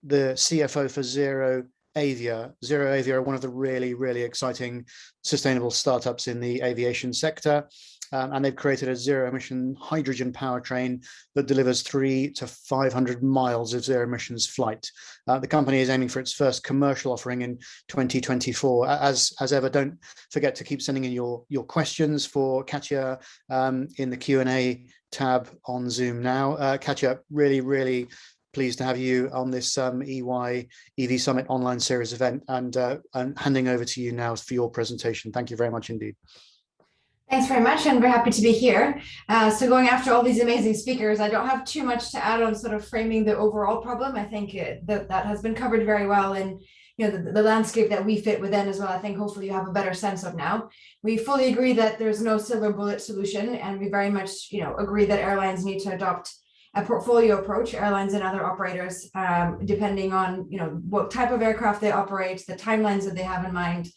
the CFO for ZeroAvia. ZeroAvia are one of the really exciting sustainable startups in the aviation sector. And they've created a zero-emission hydrogen powertrain that delivers 300 to 500 miles of zero-emissions flight. The company is aiming for its first commercial offering in 2024. As ever, don't forget to keep sending in your questions for Katya in the Q&A tab on Zoom now. Katya, really pleased to have you on this EY EV Summit online series event, and handing over to you now for your presentation. Thank you very much indeed. Thanks very much, and we're happy to be here. So going after all these amazing speakers, I don't have too much to add on sort of framing the overall problem. I think that has been covered very well, and the landscape that we fit within as well. I think hopefully you have a better sense of now. We fully agree that there's no silver bullet solution, and we very much agree that airlines need to adopt a portfolio approach, airlines and other operators, depending on what type of aircraft they operate, the timelines that they have in mind.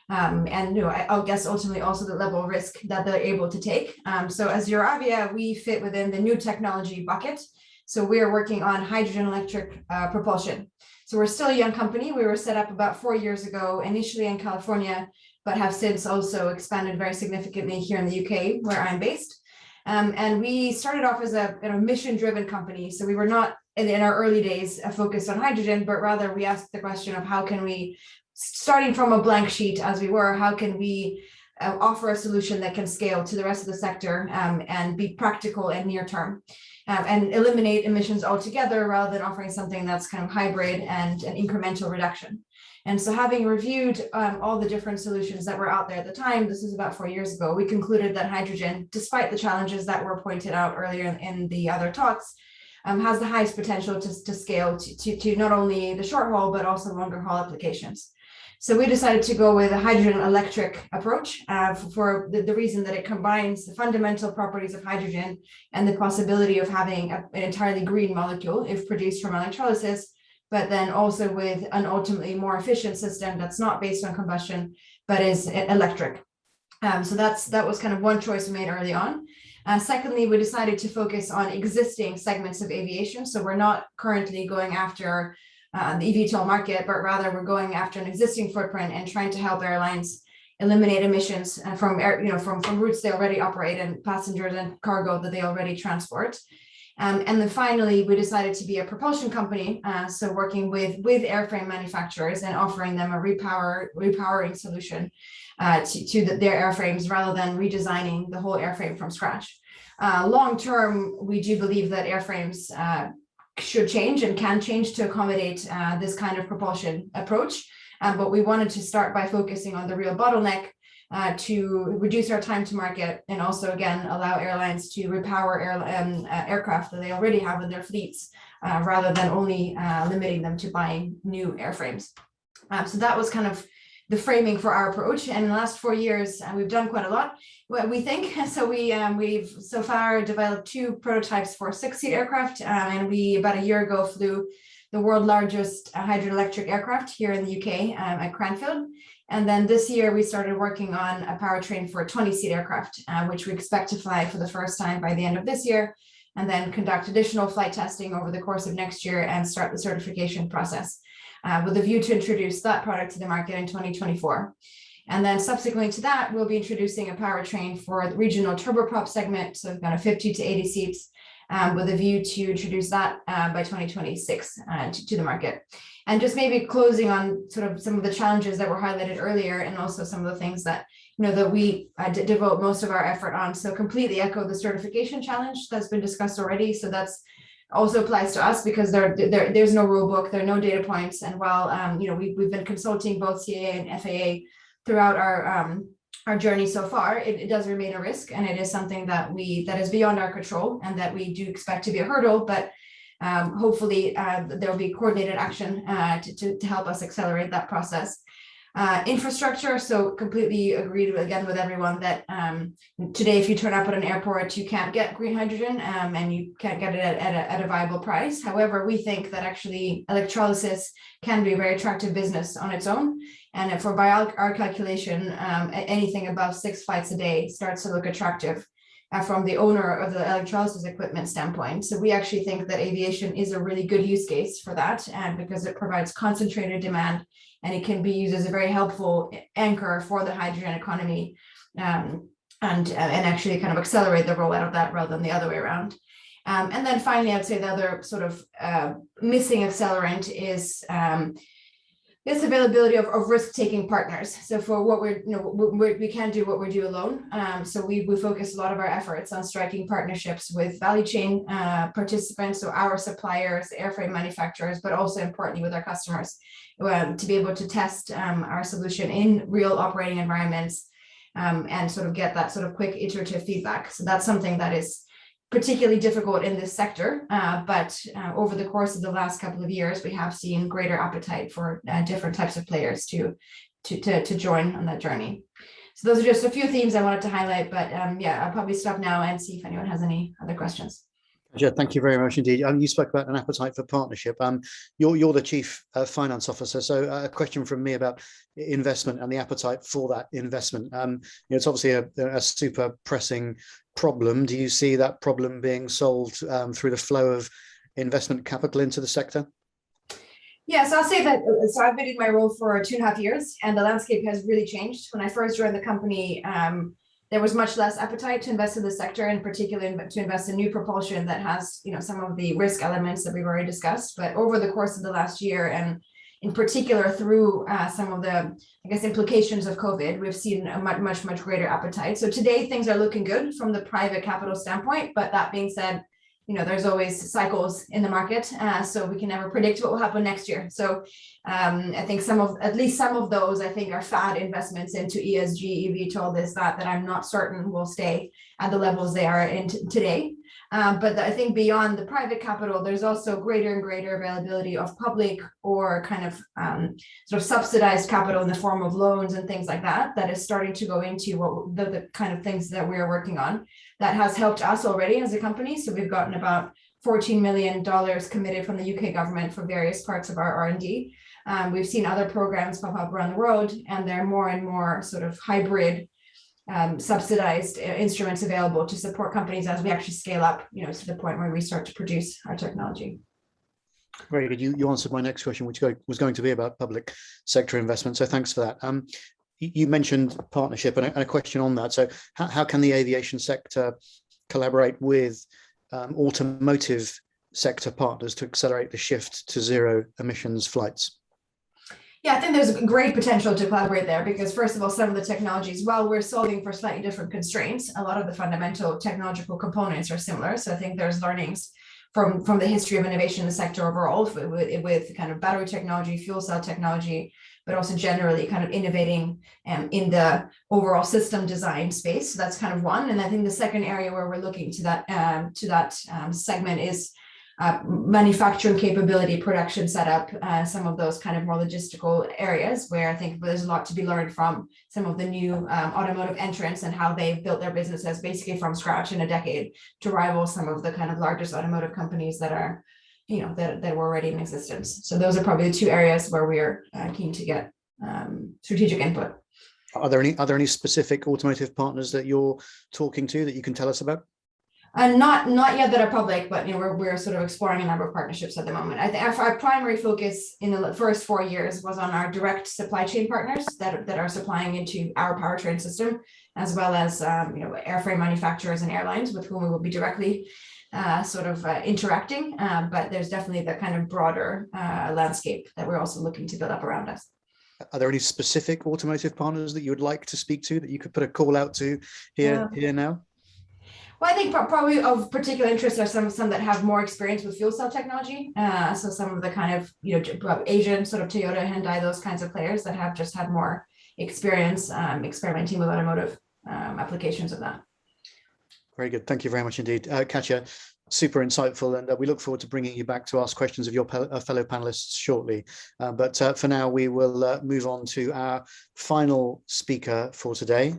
And I guess ultimately also the level of risk that they're able to take. So as ZeroAvia, we fit within the new technology bucket. So we are working on hydrogen electric propulsion. So we're still a young company. We were set up about 4 years ago, initially in California, but have since also expanded very significantly here in the UK, where I'm based. And we started off as a mission-driven company. So we were not in our early days focused on hydrogen, but rather we asked the question of how can we, starting from a blank sheet as we were, how can we offer a solution that can scale to the rest of the sector and be practical and near term. And eliminate emissions altogether rather than offering something that's kind of hybrid and an incremental reduction. And so having reviewed all the different solutions that were out there at the time, this was about 4 years ago, we concluded that hydrogen, despite the challenges that were pointed out earlier in the other talks, has the highest potential to scale to not only the short haul, but also longer haul applications. So we decided to go with a hydrogen electric approach for the reason that it combines the fundamental properties of hydrogen and the possibility of having an entirely green molecule if produced from electrolysis, but then also with an ultimately more efficient system that's not based on combustion, but is electric. So that was kind of one choice we made early on. Secondly, we decided to focus on existing segments of aviation. So we're not currently going after the eVTOL market, but rather we're going after an existing footprint and trying to help airlines eliminate emissions from routes they already operate and passengers and cargo that they already transport. And then finally, we decided to be a propulsion company, so working with airframe manufacturers and offering them a repowering solution to their airframes rather than redesigning the whole airframe from scratch. Long term, we do believe that airframes should change and can change to accommodate this kind of propulsion approach. But we wanted to start by focusing on the real bottleneck to reduce our time to market and also, again, allow airlines to repower aircraft that they already have in their fleets rather than only limiting them to buying new airframes. So that was kind of the framing for our approach. And in the last 4 years, we've done quite a lot, we think. So we've so far developed 2 prototypes for 6-seat aircraft. And we, about a year ago, flew the world's largest hydroelectric aircraft here in the UK at Cranfield. And then this year, we started working on a powertrain for a 20-seat aircraft, which we expect to fly for the first time by the end of this year, and then conduct additional flight testing over the course of next year and start the certification process with a view to introduce that product to the market in 2024. And then subsequently to that, we'll be introducing a powertrain for the regional turboprop segment, so kind of 50 to 80 seats, with a view to introduce that by 2026 to the market. And just maybe closing on sort of some of the challenges that were highlighted earlier, and also some of the things that that we devote most of our effort on. So completely echo the certification challenge that's been discussed already. So that's also applies to us because there's no rule book, there are no data points, and while we've been consulting both CAA and FAA throughout our journey so far, it does remain a risk, and it is something that is beyond our control and that we do expect to be a hurdle, but hopefully there will be coordinated action to help us accelerate that process. Infrastructure, so completely agreed again with everyone that today, if you turn up at an airport, you can't get green hydrogen and you can't get it at a viable price. However, we think that actually electrolysis can be a very attractive business on its own. And by our calculation, anything above 6 flights a day starts to look attractive from the owner of the electrolysis equipment standpoint. So we actually think that aviation is a really good use case for that, and because it provides concentrated demand and it can be used as a very helpful anchor for the hydrogen economy and actually kind of accelerate the rollout of that rather than the other way around. And then finally, I'd say the other sort of missing accelerant is this availability of risk-taking partners. So for what we can't do what we do alone. So we focus a lot of our efforts on striking partnerships with value chain participants, so our suppliers, airframe manufacturers, but also importantly with our customers, to be able to test our solution in real operating environments and sort of get that sort of quick iterative feedback. So that's something that is particularly difficult in this sector, but over the course of the last couple of years, we have seen greater appetite for different types of players to join on that journey. So those are just a few themes I wanted to highlight, but yeah, I'll probably stop now and see if anyone has any other questions. Yeah, thank you very much indeed. You spoke about an appetite for partnership. You're the Chief Finance Officer, so a question from me about investment and the appetite for that investment. It's obviously a super pressing problem. Do you see that problem being solved through the flow of investment capital into the sector? Yeah, so I'll say that, so I've been in my role for 2.5 years, and the landscape has really changed. When I first joined the company, there was much less appetite to invest in the sector, in particular to invest in new propulsion that has some of the risk elements that we've already discussed. But over the course of the last year, and in particular through some of the, I guess, implications of COVID, we've seen a much greater appetite. So today things are looking good from the private capital standpoint, but that being said, you know, there's always cycles in the market, so we can never predict what will happen next year. So I think at least some of those, I think, are fad investments into ESG, eVTOL, this, that I'm not certain will stay at the levels they are in today. But I think beyond the private capital, there's also greater and greater availability of public or kind of sort of subsidized capital in the form of loans and things like that, that is starting to go into what the kind of things that we're working on. That has helped us already as a company. So we've gotten about $14 million committed from the UK government for various parts of our R&D. We've seen other programs pop up around the world, and there are more and more sort of hybrid subsidized instruments available to support companies as we actually scale up, you know, to the point where we start to produce our technology. Very good. You answered my next question, which was going to be about public sector investment. So thanks for that. You mentioned partnership and a question on that. So how can the aviation sector collaborate with automotive sector partners to accelerate the shift to zero emissions flights? Yeah, I think there's great potential to collaborate there because, first of all, some of the technologies, while we're solving for slightly different constraints, a lot of the fundamental technological components are similar. So I think there's learnings from the history of innovation in the sector overall with kind of battery technology, fuel cell technology, but also generally kind of innovating in the overall system design space. So that's kind of one. And I think the second area where we're looking to that segment is manufacturing capability, production setup, some of those kind of more logistical areas where I think there's a lot to be learned from some of the new automotive entrants and how they've built their businesses basically from scratch in a decade to rival some of the kind of largest automotive companies that are, you know, that were already in existence. So those are probably the two areas where we are keen to get strategic input. Are there any specific automotive partners that you're talking to that you can tell us about? Not yet that are public, but you know we're sort of exploring a number of partnerships at the moment. I think our primary focus in the first 4 years was on our direct supply chain partners that are supplying into our powertrain system, as well as you know, airframe manufacturers and airlines with whom we will be directly interacting. But there's definitely the kind of broader landscape that we're also looking to build up around us. Are there any specific automotive partners that you would like to speak to that you could put a call out to here now? Well, I think probably of particular interest are some that have more experience with fuel cell technology. So some of the kind of, you know, Asian sort of Toyota, Hyundai, those kinds of players that have just had more experience experimenting with automotive applications of that. Very good. Thank you very much indeed. Katya, super insightful, and we look forward to bringing you back to ask questions of your fellow panelists shortly. But for now, we will move on to our final speaker for today.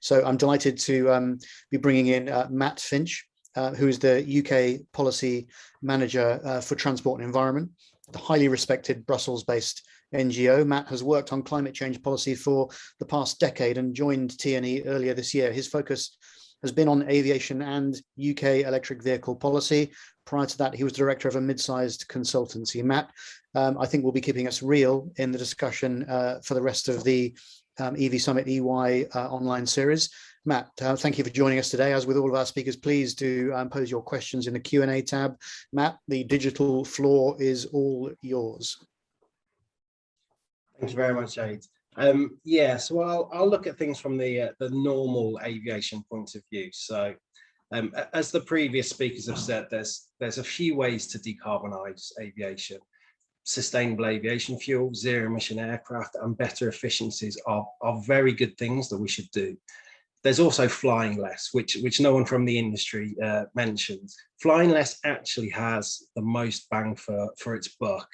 So I'm delighted to be bringing in Matt Finch, who is the UK Policy Manager for Transport and Environment, the highly respected Brussels-based NGO. Matt has worked on climate change policy for the past decade and joined TNE earlier this year. His focus has been on aviation and UK electric vehicle policy. Prior to that, he was director of a mid-sized consultancy. Matt, I think will be keeping us real in the discussion for the rest of the EV Summit EY online series. Matt, thank you for joining us today. As with all of our speakers, please do pose your questions in the Q&A tab. Matt, the digital floor is all yours. Thank you very much, Aid. So I'll look at things from the normal aviation point of view. So as the previous speakers have said, there's a few ways to decarbonise aviation. Sustainable aviation fuel, zero emission aircraft and better efficiencies are very good things that we should do. There's also flying less, which no one from the industry mentions. Flying less actually has the most bang for its buck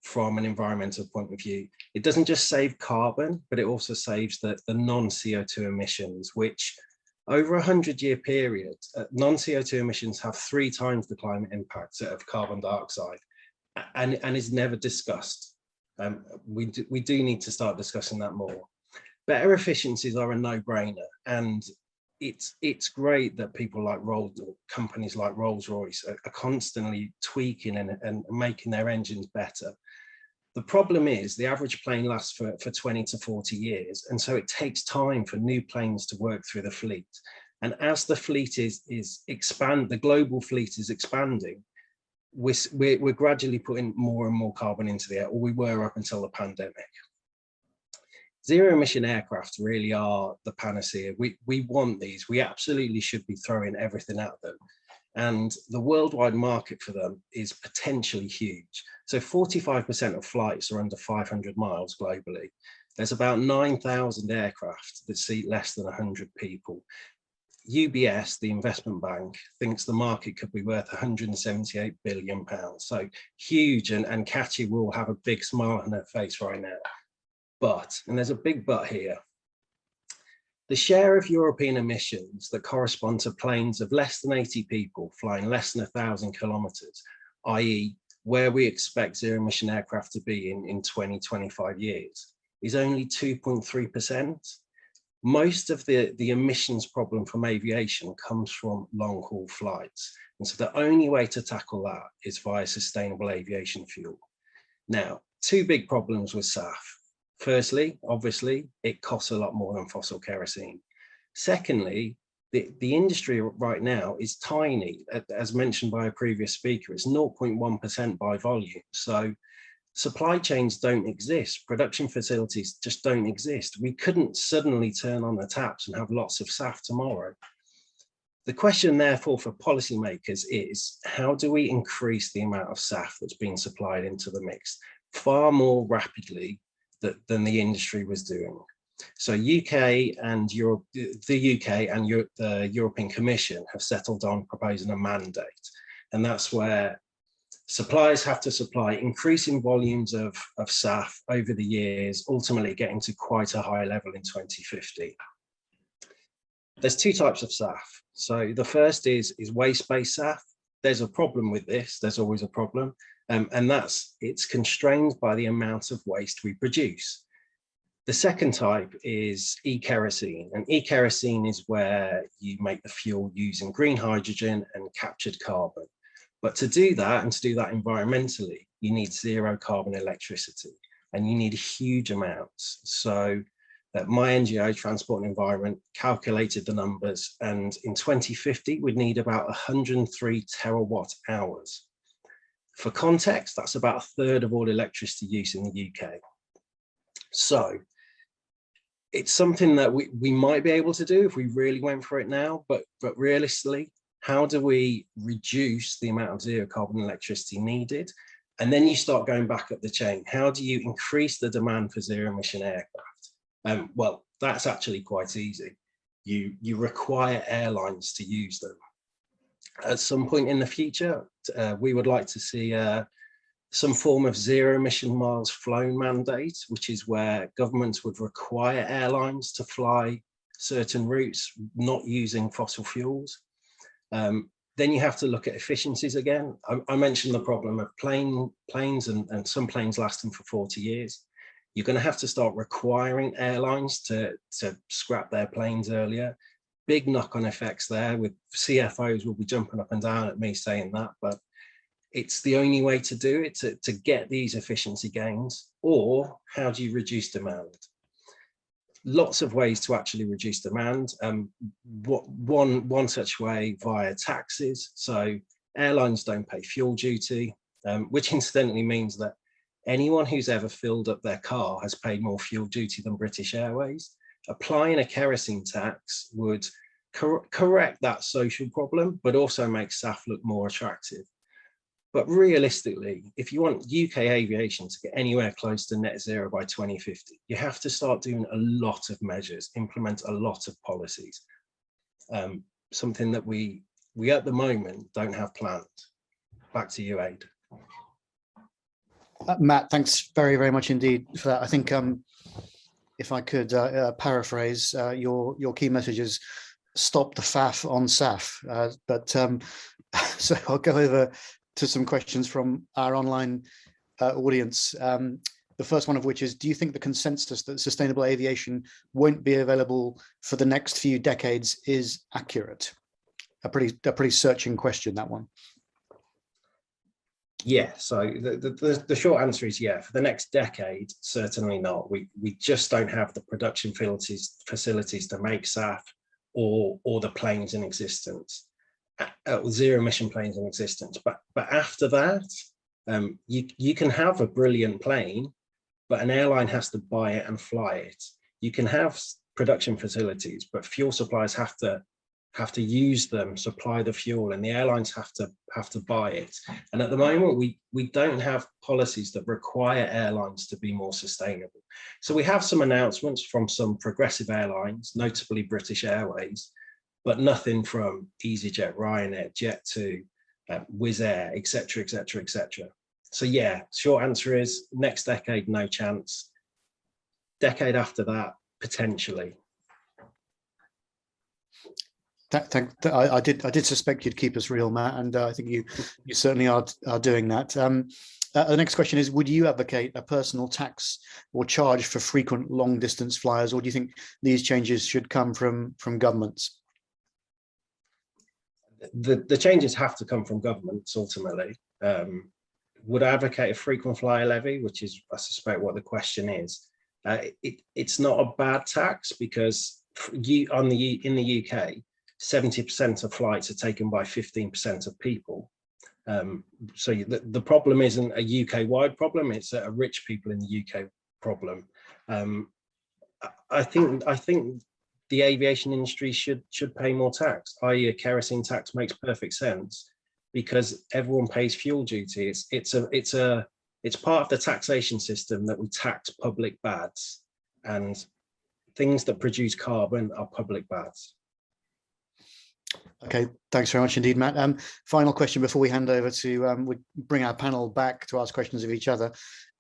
from an environmental point of view. It doesn't just save carbon, but it also saves the non-CO2 emissions, which over a 100-year period, non-CO2 emissions have 3 times the climate impact of carbon dioxide, and is never discussed. We do need to start discussing that more. Better efficiencies are a no-brainer, and it's great that people like companies like Rolls-Royce are constantly tweaking and making their engines better. The problem is the average plane lasts for 20 to 40 years. And so it takes time for new planes to work through the fleet. And as the fleet the global fleet is expanding, we're gradually putting more and more carbon into the air, or we were up until the pandemic. Zero emission aircraft really are the panacea. We want these. We absolutely should be throwing everything at them. And the worldwide market for them is potentially huge. So 45% of flights are under 500 miles globally. There's about 9,000 aircraft that seat less than 100 people. UBS, the investment bank, thinks the market could be worth £178 billion. So huge, and Katya will have a big smile on her face right now. But, and there's a big but here, the share of European emissions that correspond to planes of less than 80 people flying less than 1,000 kilometers, i.e. where we expect zero emission aircraft to be in 20, 25 years, is only 2.3%. Most of the emissions problem from aviation comes from long haul flights. And so the only way to tackle that is via sustainable aviation fuel. Now, two big problems with SAF. Firstly, obviously, it costs a lot more than fossil kerosene. Secondly, the industry right now is tiny. As mentioned by a previous speaker, it's 0.1% by volume. So supply chains don't exist. Production facilities just don't exist. We couldn't suddenly turn on the taps and have lots of SAF tomorrow. The question, therefore, for policymakers is, how do we increase the amount of SAF that's being supplied into the mix far more rapidly than the industry was doing? So UK and Europe, the UK and the European Commission have settled on proposing a mandate. And that's where suppliers have to supply increasing volumes of SAF over the years, ultimately getting to quite a high level in 2050. There's two types of SAF. So the first is waste-based SAF. There's a problem with this. There's always a problem. And it's constrained by the amount of waste we produce. The second type is e-kerosene, and e-kerosene is where you make the fuel using green hydrogen and captured carbon. But to do that, and to do that environmentally, you need zero carbon electricity, and you need huge amounts. So my NGO, Transport and Environment, calculated the numbers, and in 2050, we'd need about 103 terawatt hours. For context, that's about a third of all electricity use in the UK. So it's something that we might be able to do if we really went for it now, but realistically, how do we reduce the amount of zero carbon electricity needed? And then you start going back up the chain. How do you increase the demand for zero emission aircraft? Well, that's actually quite easy. You require airlines to use them. At some point in the future, we would like to see some form of zero emission miles flown mandate, which is where governments would require airlines to fly certain routes not using fossil fuels. Then you have to look at efficiencies again. I mentioned the problem of planes and some planes lasting for 40 years. You're going to have to start requiring airlines to scrap their planes earlier. Big knock-on effects there, with CFOs will be jumping up and down at me saying that, but it's the only way to do it, to get these efficiency gains. Or how do you reduce demand? Lots of ways to actually reduce demand. One such way via taxes. So airlines don't pay fuel duty, which incidentally means that anyone who's ever filled up their car has paid more fuel duty than British Airways. Applying a kerosene tax would correct that social problem, but also make SAF look more attractive. But realistically, if you want UK aviation to get anywhere close to net zero by 2050, you have to start doing a lot of measures, implement a lot of policies, something that we at the moment don't have planned. Back to you, Aid. Matt, thanks very, very much indeed for that. I think if I could paraphrase, your key message is stop the faff on SAF. So I'll go over to some questions from our online audience. The first one of which is, do you think the consensus that sustainable aviation won't be available for the next few decades is accurate? A pretty searching question, that one. Yeah, so the short answer is yeah. For the next decade, certainly not. We just don't have the production facilities to make SAF or the planes in existence. zero emission planes in existence. But after that, you can have a brilliant plane, but an airline has to buy it and fly it. You can have production facilities, but fuel suppliers have to use them, supply the fuel, and the airlines have to buy it. And at the moment, we don't have policies that require airlines to be more sustainable. So we have some announcements from some progressive airlines, notably British Airways, but nothing from EasyJet, Ryanair, Jet2, Wizz Air, etc., etc., etc. So yeah, short answer is next decade, no chance. Decade after that, potentially. I did suspect you'd keep us real, Matt, and I think you certainly are doing that. The next question is, would you advocate a personal tax or charge for frequent long distance flyers, or do you think these changes should come from governments? The changes have to come from governments ultimately. Would I advocate a frequent flyer levy, which is, I suspect, what the question is. It's not a bad tax because in the UK, 70% of flights are taken by 15% of people. So the problem isn't a UK-wide problem; it's a rich people in the UK problem. I think the aviation industry should pay more tax. I.e., a kerosene tax makes perfect sense because everyone pays fuel duty. It's part of the taxation system that we tax public bads, and things that produce carbon are public bads. Okay, thanks very much indeed, Matt. Final question before we hand over to we bring our panel back to ask questions of each other.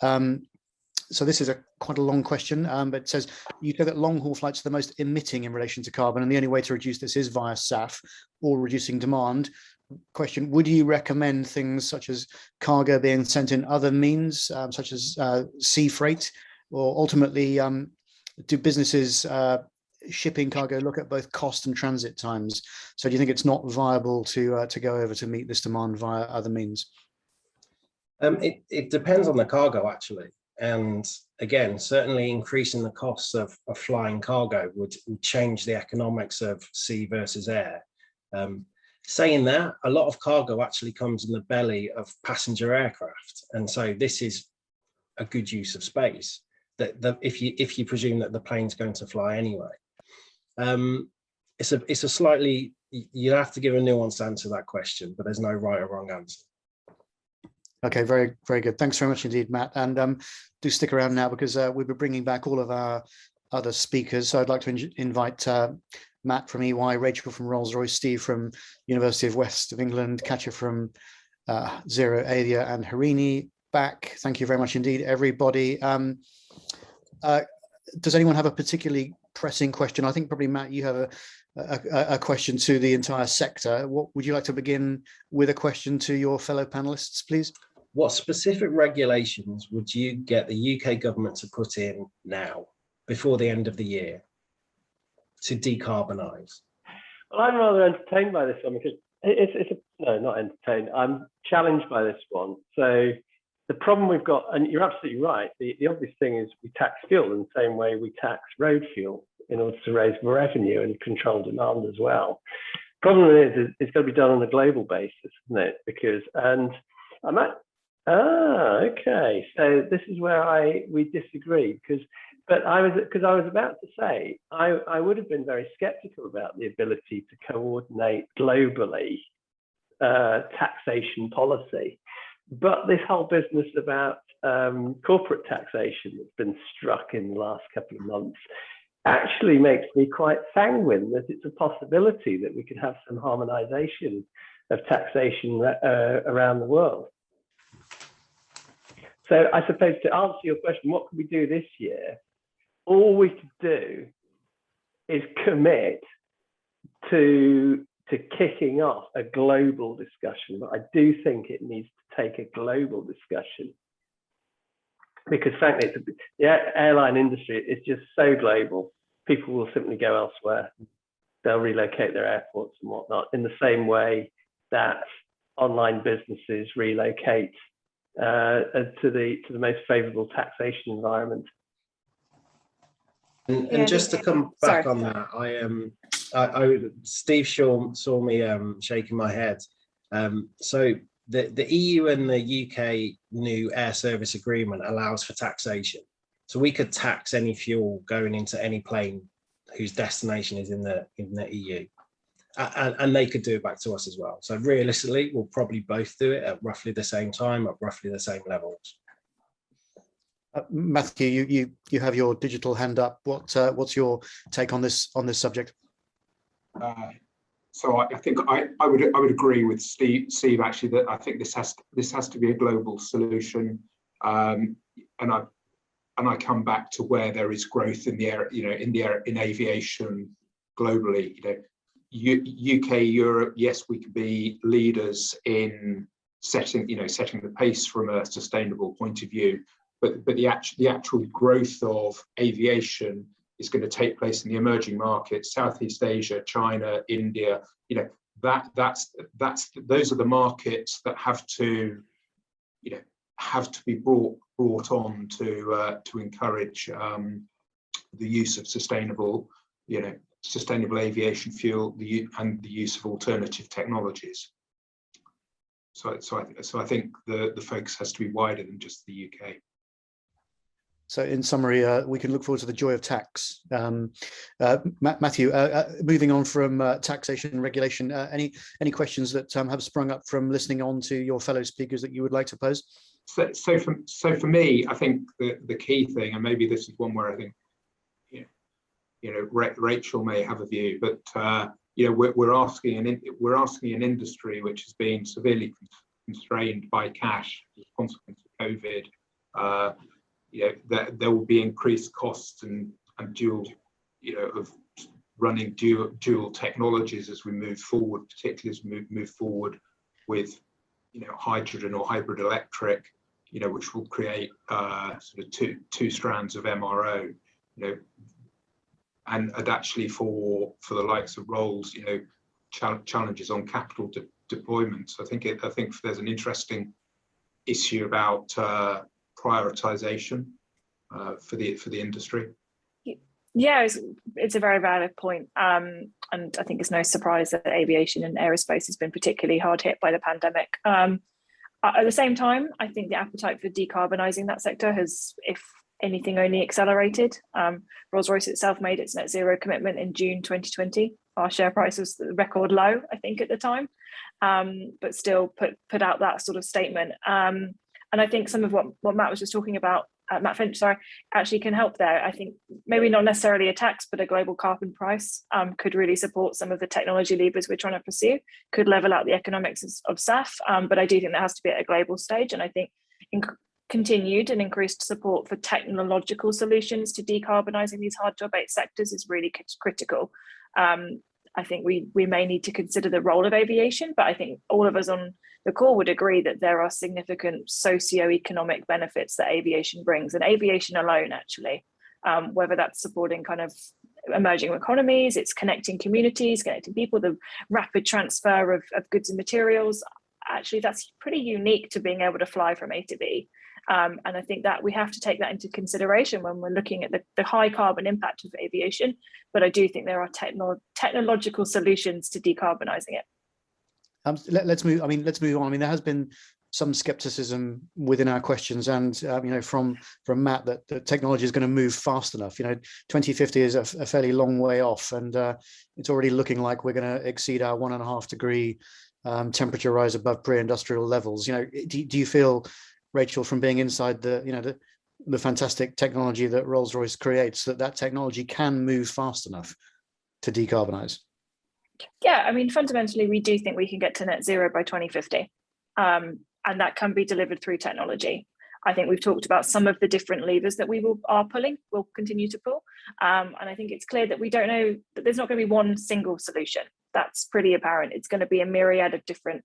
So this is quite a long question, but it says, you say that long haul flights are the most emitting in relation to carbon, and the only way to reduce this is via SAF or reducing demand. Question, would you recommend things such as cargo being sent in other means, such as sea freight, or ultimately do businesses shipping cargo look at both cost and transit times? So do you think it's not viable to go over to meet this demand via other means? It depends on the cargo, actually. And again, certainly increasing the costs of flying cargo would change the economics of sea versus air. Saying that, a lot of cargo actually comes in the belly of passenger aircraft. And so this is a good use of space, that if you presume that the plane's going to fly anyway. It's a slightly, you'd have to give a nuanced answer to that question, but there's no right or wrong answer. Okay, very, very good. Thanks very much indeed, Matt. And do stick around now because we'll be bringing back all of our other speakers. So I'd like to invite Matt from EY, Rachael from Rolls-Royce, Steve from University of West of England, Katya from ZeroAvia, and Harini back. Thank you very much indeed, everybody. Does anyone have a particularly pressing question? I think probably, Matt, you have a question to the entire sector. What would you like to begin with? A question to your fellow panelists, please? What specific regulations would you get the UK government to put in now, before the end of the year, to decarbonise? Well, I'm rather entertained by this one because no, not entertained. I'm challenged by this one. So the problem we've got, and you're absolutely right, the obvious thing is we tax fuel in the same way we tax road fuel in order to raise revenue and control demand as well. Problem is it's got to be done on a global basis, isn't it? Because, and I'm at, okay, so this is where we disagree, but I was about to say I would have been very skeptical about the ability to coordinate globally taxation policy, but this whole business about corporate taxation that's been struck in the last couple of months actually makes me quite sanguine that it's a possibility that we could have some harmonization of taxation around the world. So I suppose to answer your question, what can we do this year? All we could do is commit to kicking off a global discussion. But I do think it needs to take a global discussion because frankly, the airline industry is just so global. People will simply go elsewhere. They'll relocate their airports and whatnot in the same way that online businesses relocate to the most favourable taxation environment. And just to come back on that, Steve saw me shaking my head. So the EU and the UK new air service agreement allows for taxation. So we could tax any fuel going into any plane whose destination is in the EU. And they could do it back to us as well. So realistically, we'll probably both do it at roughly the same time, at roughly the same levels. Matthew, you have your digital hand up. What's your take on this subject? So I think I would agree with Steve actually, that I think this has to be a global solution, and I come back to where there is growth in the air, in aviation globally. UK, Europe, yes, we could be leaders in setting the pace from a sustainable point of view, but the actual growth of aviation is going to take place in the emerging markets, Southeast Asia, China, India. Those are the markets that have to be brought on to encourage the use of sustainable aviation fuel, and the use of alternative technologies. So I think the focus has to be wider than just the UK. So in summary, we can look forward to the joy of tax. Matthew, moving on from taxation and regulation, any questions that have sprung up from listening on to your fellow speakers that you would like to pose? So for me, I think the key thing, and maybe this is one where I think Rachael may have a view, but we're asking an industry which has been severely constrained by cash as a consequence of COVID. There will be increased costs and dual technologies as we move forward, particularly as we move forward with hydrogen or hybrid electric, which will create sort of two strands of MRO, and actually for the likes of Rolls, challenges on capital deployment. So I think there's an interesting issue about prioritization for the industry. Yeah, it's a very valid point. And I think it's no surprise that aviation and aerospace has been particularly hard hit by the pandemic. At the same time, I think the appetite for decarbonising that sector has, if anything, only accelerated. Rolls-Royce itself made its net zero commitment in June 2020. Our share price was the record low, I think, at the time, but still put out that sort of statement. And I think some of what Matt was just talking about, Matt Finch, sorry, actually can help there. I think maybe not necessarily a tax, but a global carbon price could really support some of the technology levers we're trying to pursue, could level out the economics of SAF. But I do think that has to be at a global stage. And I think continued and increased support for technological solutions to decarbonising these hard to abate sectors is really critical. I think we may need to consider the role of aviation, but I think all of us on the call would agree that there are significant socio-economic benefits that aviation brings, and aviation alone, actually, whether that's supporting kind of emerging economies, it's connecting communities, connecting people, the rapid transfer of goods and materials. Actually, that's pretty unique to being able to fly from A to B. And I think that we have to take that into consideration when we're looking at the high carbon impact of aviation. But I do think there are technological solutions to decarbonising it. Let's move. Let's move on. I mean, there has been some skepticism within our questions, and from Matt that technology is going to move fast enough. 2050 is a fairly long way off, and it's already looking like we're going to exceed our 1.5 degree temperature rise above pre-industrial levels. Do you feel, Rachael, from being inside the fantastic technology that Rolls-Royce creates, that technology can move fast enough to decarbonise? Yeah, I mean, fundamentally, we do think we can get to net zero by 2050, and that can be delivered through technology. I think we've talked about some of the different levers that we are pulling, will continue to pull, and I think it's clear that we don't know that there's not going to be one single solution. That's pretty apparent. It's going to be a myriad of different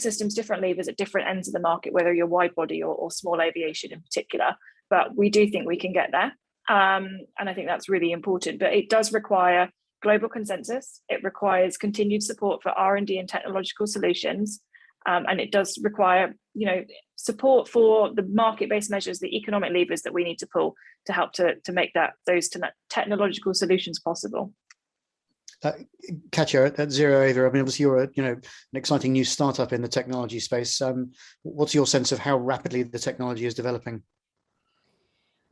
systems, different levers at different ends of the market, whether you're wide body or small aviation in particular. But we do think we can get there, and I think that's really important. But it does require global consensus. It requires continued support for R&D and technological solutions, and it does require, support for the market-based measures, the economic levers that we need to pull to help to make those technological solutions possible. Katya, at ZeroAvia, I mean, obviously you're an exciting new startup in the technology space. What's your sense of how rapidly the technology is developing?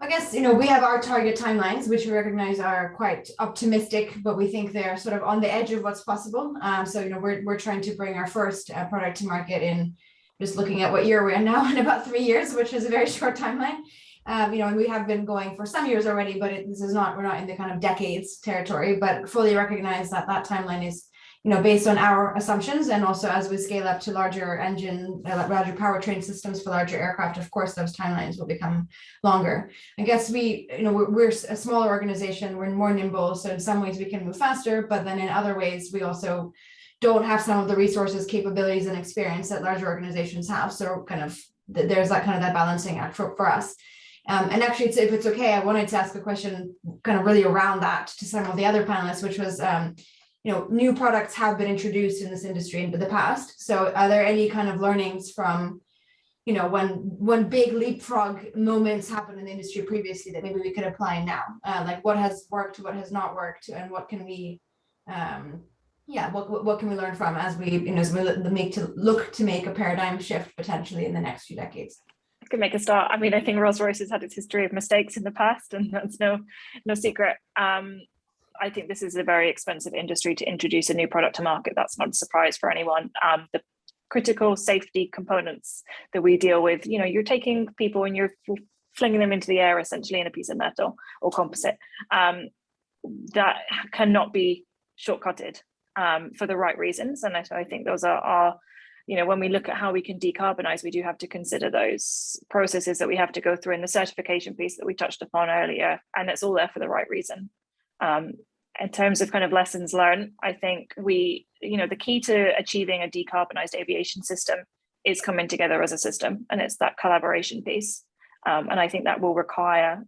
I guess, we have our target timelines, which we recognize are quite optimistic, but we think they're sort of on the edge of what's possible. So, we're trying to bring our first product to market in, just looking at what year we're in now, in about 3 years, which is a very short timeline. And we have been going for some years already, but we're not in the kind of decades territory, but fully recognize that that timeline is, based on our assumptions. And also as we scale up to larger larger powertrain systems for larger aircraft, of course, those timelines will become longer. I guess we're a smaller organization, we're more nimble. So in some ways we can move faster, but then in other ways, we also don't have some of the resources, capabilities, and experience that larger organizations have. So there's that balancing act for us. And actually, if it's okay, I wanted to ask a question kind of really around that to some of the other panelists, which was, new products have been introduced in this industry in the past. So are there any kind of learnings from, when big leapfrog moments happened in the industry previously that maybe we could apply now? Like what has worked, what has not worked, and what can we, what can we learn from as we look to make a paradigm shift potentially in the next few decades? I can make a start. I mean, I think Rolls-Royce has had its history of mistakes in the past, and that's no secret. I think this is a very expensive industry to introduce a new product to market. That's not a surprise for anyone. The critical safety components that we deal with, you're taking people and you're flinging them into the air essentially in a piece of metal or composite. That cannot be shortcutted for the right reasons. And I think those are when we look at how we can decarbonize, we do have to consider those processes that we have to go through in the certification piece that we touched upon earlier, and it's all there for the right reason. In terms of kind of lessons learned, I think the key to achieving a decarbonized aviation system is coming together as a system, and it's that collaboration piece. And I think that will require,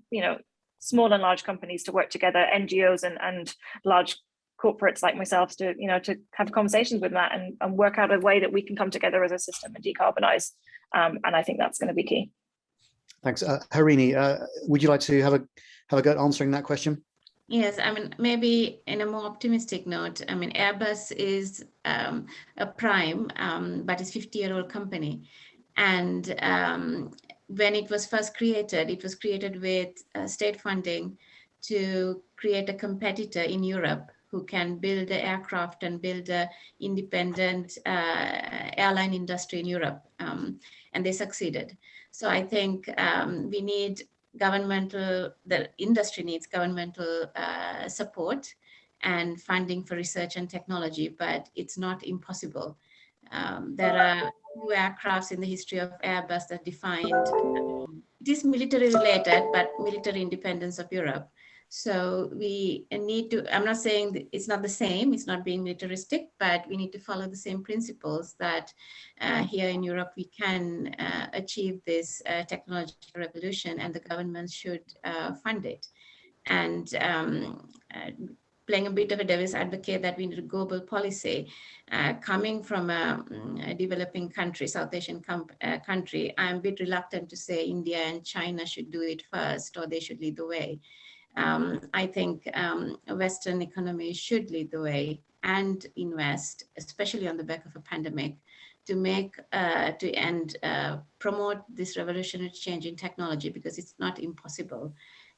small and large companies to work together, NGOs and large corporates like myself to have conversations with that and work out a way that we can come together as a system and decarbonize. And I think that's going to be key. Thanks. Harini, would you like to have a go at answering that question? Yes, I mean, maybe in a more optimistic note, I mean, Airbus is a prime, but it's a 50-year-old company. And when it was first created, it was created with state funding to create a competitor in Europe who can build the aircraft and build an independent airline industry in Europe. And they succeeded. So I think we need the industry needs governmental support and funding for research and technology, but it's not impossible. There are few aircrafts in the history of Airbus that defined, it is military related, but military independence of Europe. So we need to, I'm not saying that it's not the same, it's not being militaristic, but we need to follow the same principles that here in Europe we can achieve this technological revolution, and the government should fund it. And playing a bit of a devil's advocate that we need a global policy coming from a developing country, South Asian country, I'm a bit reluctant to say India and China should do it first or they should lead the way. I think Western economies should lead the way and invest, especially on the back of a pandemic, to make promote this revolutionary change in technology, because it's not impossible.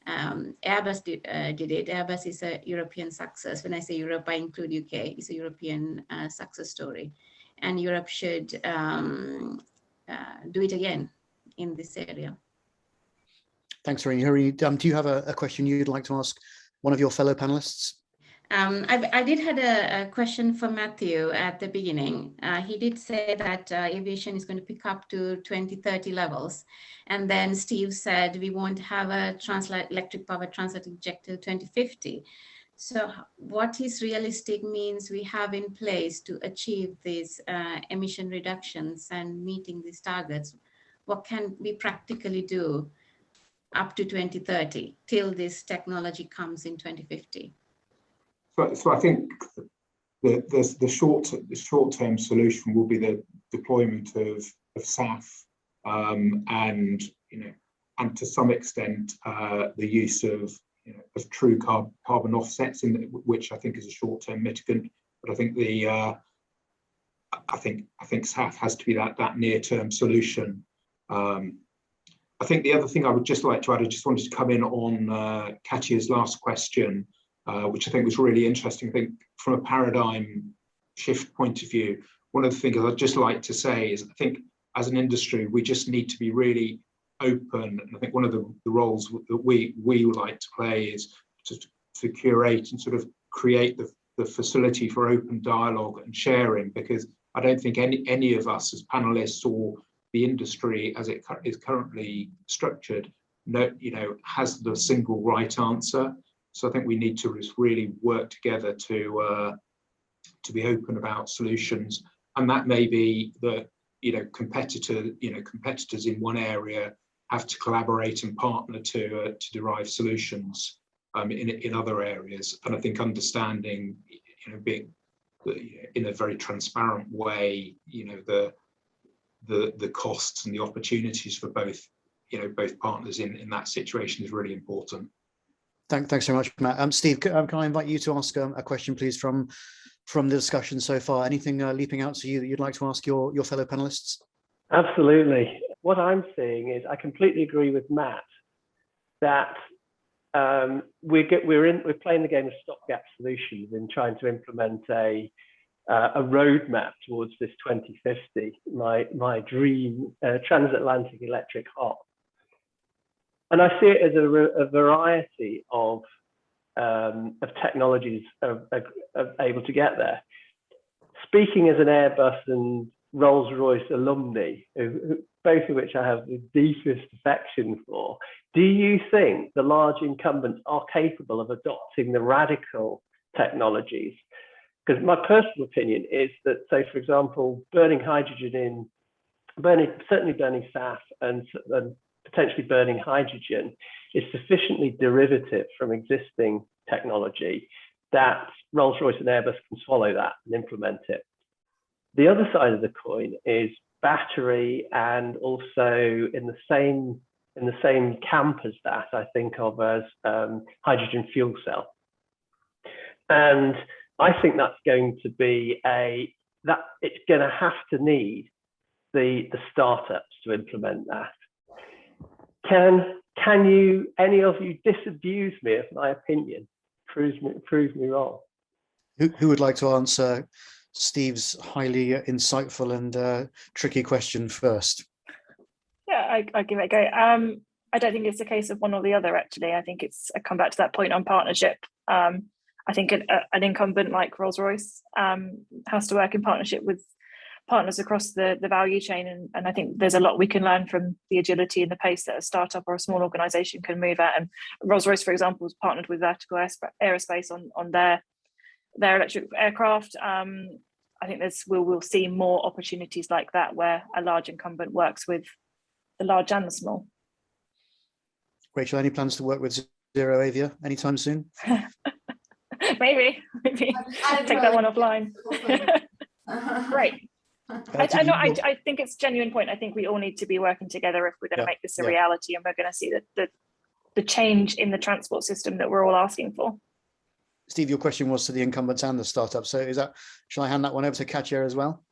Airbus did it. Airbus is a European success. When I say Europe, I include UK. It's a European success story, and Europe should do it again in this area. Thanks, Harini. Do you have a question you'd like to ask one of your fellow panelists? I did have a question for Matthew at the beginning. He did say that aviation is going to pick up to 2030 levels. And then Steve said we won't have a electric powered transatlantic jet till 2050. So what is realistic means we have in place to achieve these emission reductions and meeting these targets? What can we practically do up to 2030 till this technology comes in 2050? So I think the short-term solution will be the deployment of SAF and to some extent the use of of true carbon offsets, which I think is a short-term mitigant. But I think I think SAF has to be that near-term solution. I think the other thing I would just like to add, I just wanted to come in on Katya's last question, which I think was really interesting. I think from a paradigm shift point of view, one of the things I'd just like to say is I think as an industry, we just need to be really open. And I think one of the roles that we would like to play is to curate and sort of create the facility for open dialogue and sharing, because I don't think any of us as panelists or the industry as it is currently structured, has the single right answer. So I think we need to really work together to be open about solutions, and that may be that competitors in one area have to collaborate and partner to derive solutions in other areas. And I think understanding, being in a very transparent way, the costs and the opportunities for both partners in that situation is really important. Thanks very much, Matt. Steve, can I invite you to ask a question, please, from the discussion so far? Anything leaping out to you that you'd like to ask your fellow panelists? Absolutely. What I'm seeing is I completely agree with Matt that we're playing the game of stopgap solutions in trying to implement a roadmap towards this 2050, my dream transatlantic electric hop. And I see it as a variety of technologies are able to get there. Speaking as an Airbus and Rolls-Royce alumni, both of which I have the deepest affection for, do you think the large incumbents are capable of adopting the radical technologies? Because my personal opinion is that, so for example, burning hydrogen certainly burning SAF and potentially burning hydrogen is sufficiently derivative from existing technology that Rolls-Royce and Airbus can swallow that and implement it. The other side of the coin is battery, and also in the same camp as that, I think of as hydrogen fuel cell. And I think that's going to be it's going to have to need the startups to implement that. Can you, any of you, disabuse me of my opinion? Prove me wrong. Who would like to answer Steve's highly insightful and tricky question first? Yeah, I give it a go. I don't think it's a case of one or the other, actually. I think I come back to that point on partnership. I think an incumbent like Rolls-Royce has to work in partnership with partners across the value chain. And I think there's a lot we can learn from the agility and the pace that a startup or a small organization can move at. And Rolls-Royce, for example, has partnered with Vertical Aerospace on their electric aircraft. I think we'll see more opportunities like that, where a large incumbent works with the large and the small. Rachael, any plans to work with ZeroAvia anytime soon? Maybe. Take that one offline. Great. I think it's a genuine point. I think we all need to be working together if we're going to make this a reality, and we're going to see the change in the transport system that we're all asking for. Steve, your question was to the incumbents and the startups. So shall I hand that one over to Katya as well?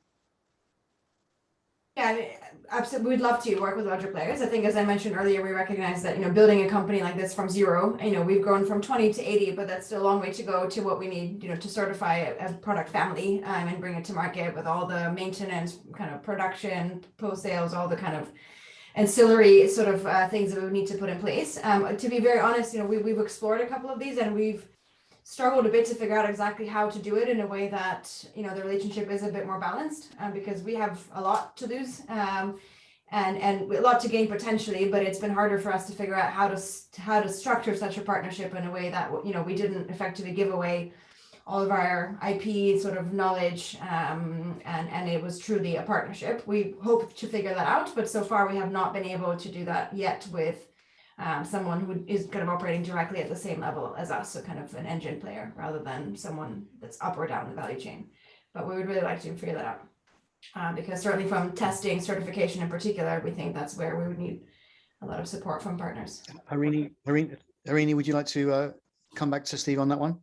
Yeah, absolutely. We'd love to work with larger players. I think, as I mentioned earlier, we recognize that, building a company like this from zero, we've grown from 20 to 80, but that's still a long way to go to what we need, to certify a product family and bring it to market with all the maintenance, kind of production, post-sales, all the kind of ancillary sort of things that we need to put in place. To be very honest, we've explored a couple of these, and we've struggled a bit to figure out exactly how to do it in a way that the relationship is a bit more balanced, because we have a lot to lose and a lot to gain potentially, but it's been harder for us to figure out how to structure such a partnership in a way that we didn't effectively give away all of our IP sort of knowledge, and it was truly a partnership. We hope to figure that out, but so far we have not been able to do that yet with someone who is kind of operating directly at the same level as us, so kind of an engine player rather than someone that's up or down the value chain. But we would really like to figure that out, because certainly from testing, certification in particular, we think that's where we would need a lot of support from partners. Harini, Harini, would you like to come back to Steve on that one?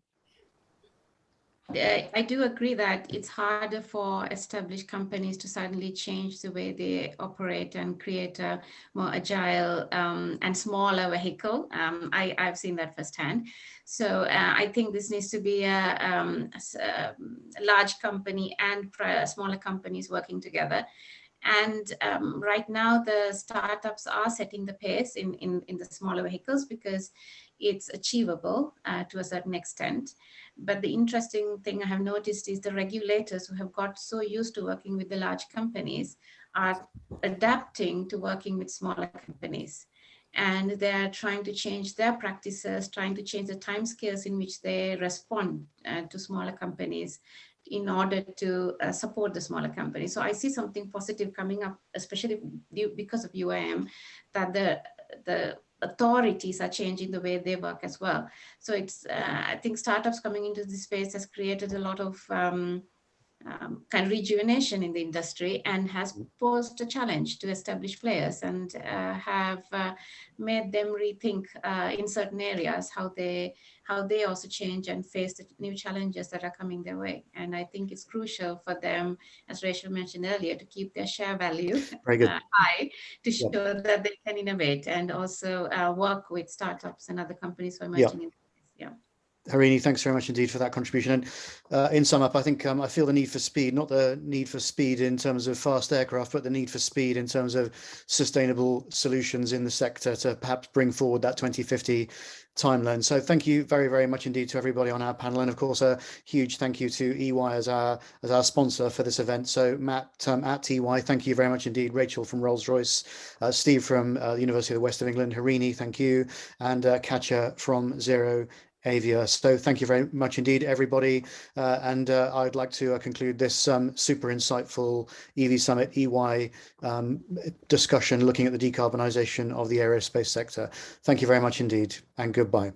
I do agree that it's harder for established companies to suddenly change the way they operate and create a more agile and smaller vehicle. I've seen that firsthand. So I think this needs to be a large company and smaller companies working together. And right now, the startups are setting the pace in the smaller vehicles because it's achievable to a certain extent. But the interesting thing I have noticed is the regulators who have got so used to working with the large companies are adapting to working with smaller companies. And they're trying to change their practices, trying to change the timescales in which they respond to smaller companies in order to support the smaller companies. So I see something positive coming up, especially because of UAM, that the authorities are changing the way they work as well. So it's, I think startups coming into this space has created a lot of kind of rejuvenation in the industry and has posed a challenge to established players and have made them rethink in certain areas how they also change and face the new challenges that are coming their way. And I think it's crucial for them, as Rachael mentioned earlier, to keep their share value high to show that they can innovate and also work with startups and other companies who are emerging in this. Harini, thanks very much indeed for that contribution. And in sum up, I think I feel the need for speed, not the need for speed in terms of fast aircraft, but the need for speed in terms of sustainable solutions in the sector to perhaps bring forward that 2050 timeline. So thank you very, very much indeed to everybody on our panel. And of course, a huge thank you to EY as our sponsor for this event. So Matt at EY, thank you very much indeed. Rachael from Rolls-Royce, Steve from the University of the West of England, Harini, thank you. And Katya from ZeroAvia. So thank you very much indeed, everybody. And I'd like to conclude this super insightful EV Summit EY discussion looking at the decarbonisation of the aerospace sector. Thank you very much indeed, and goodbye.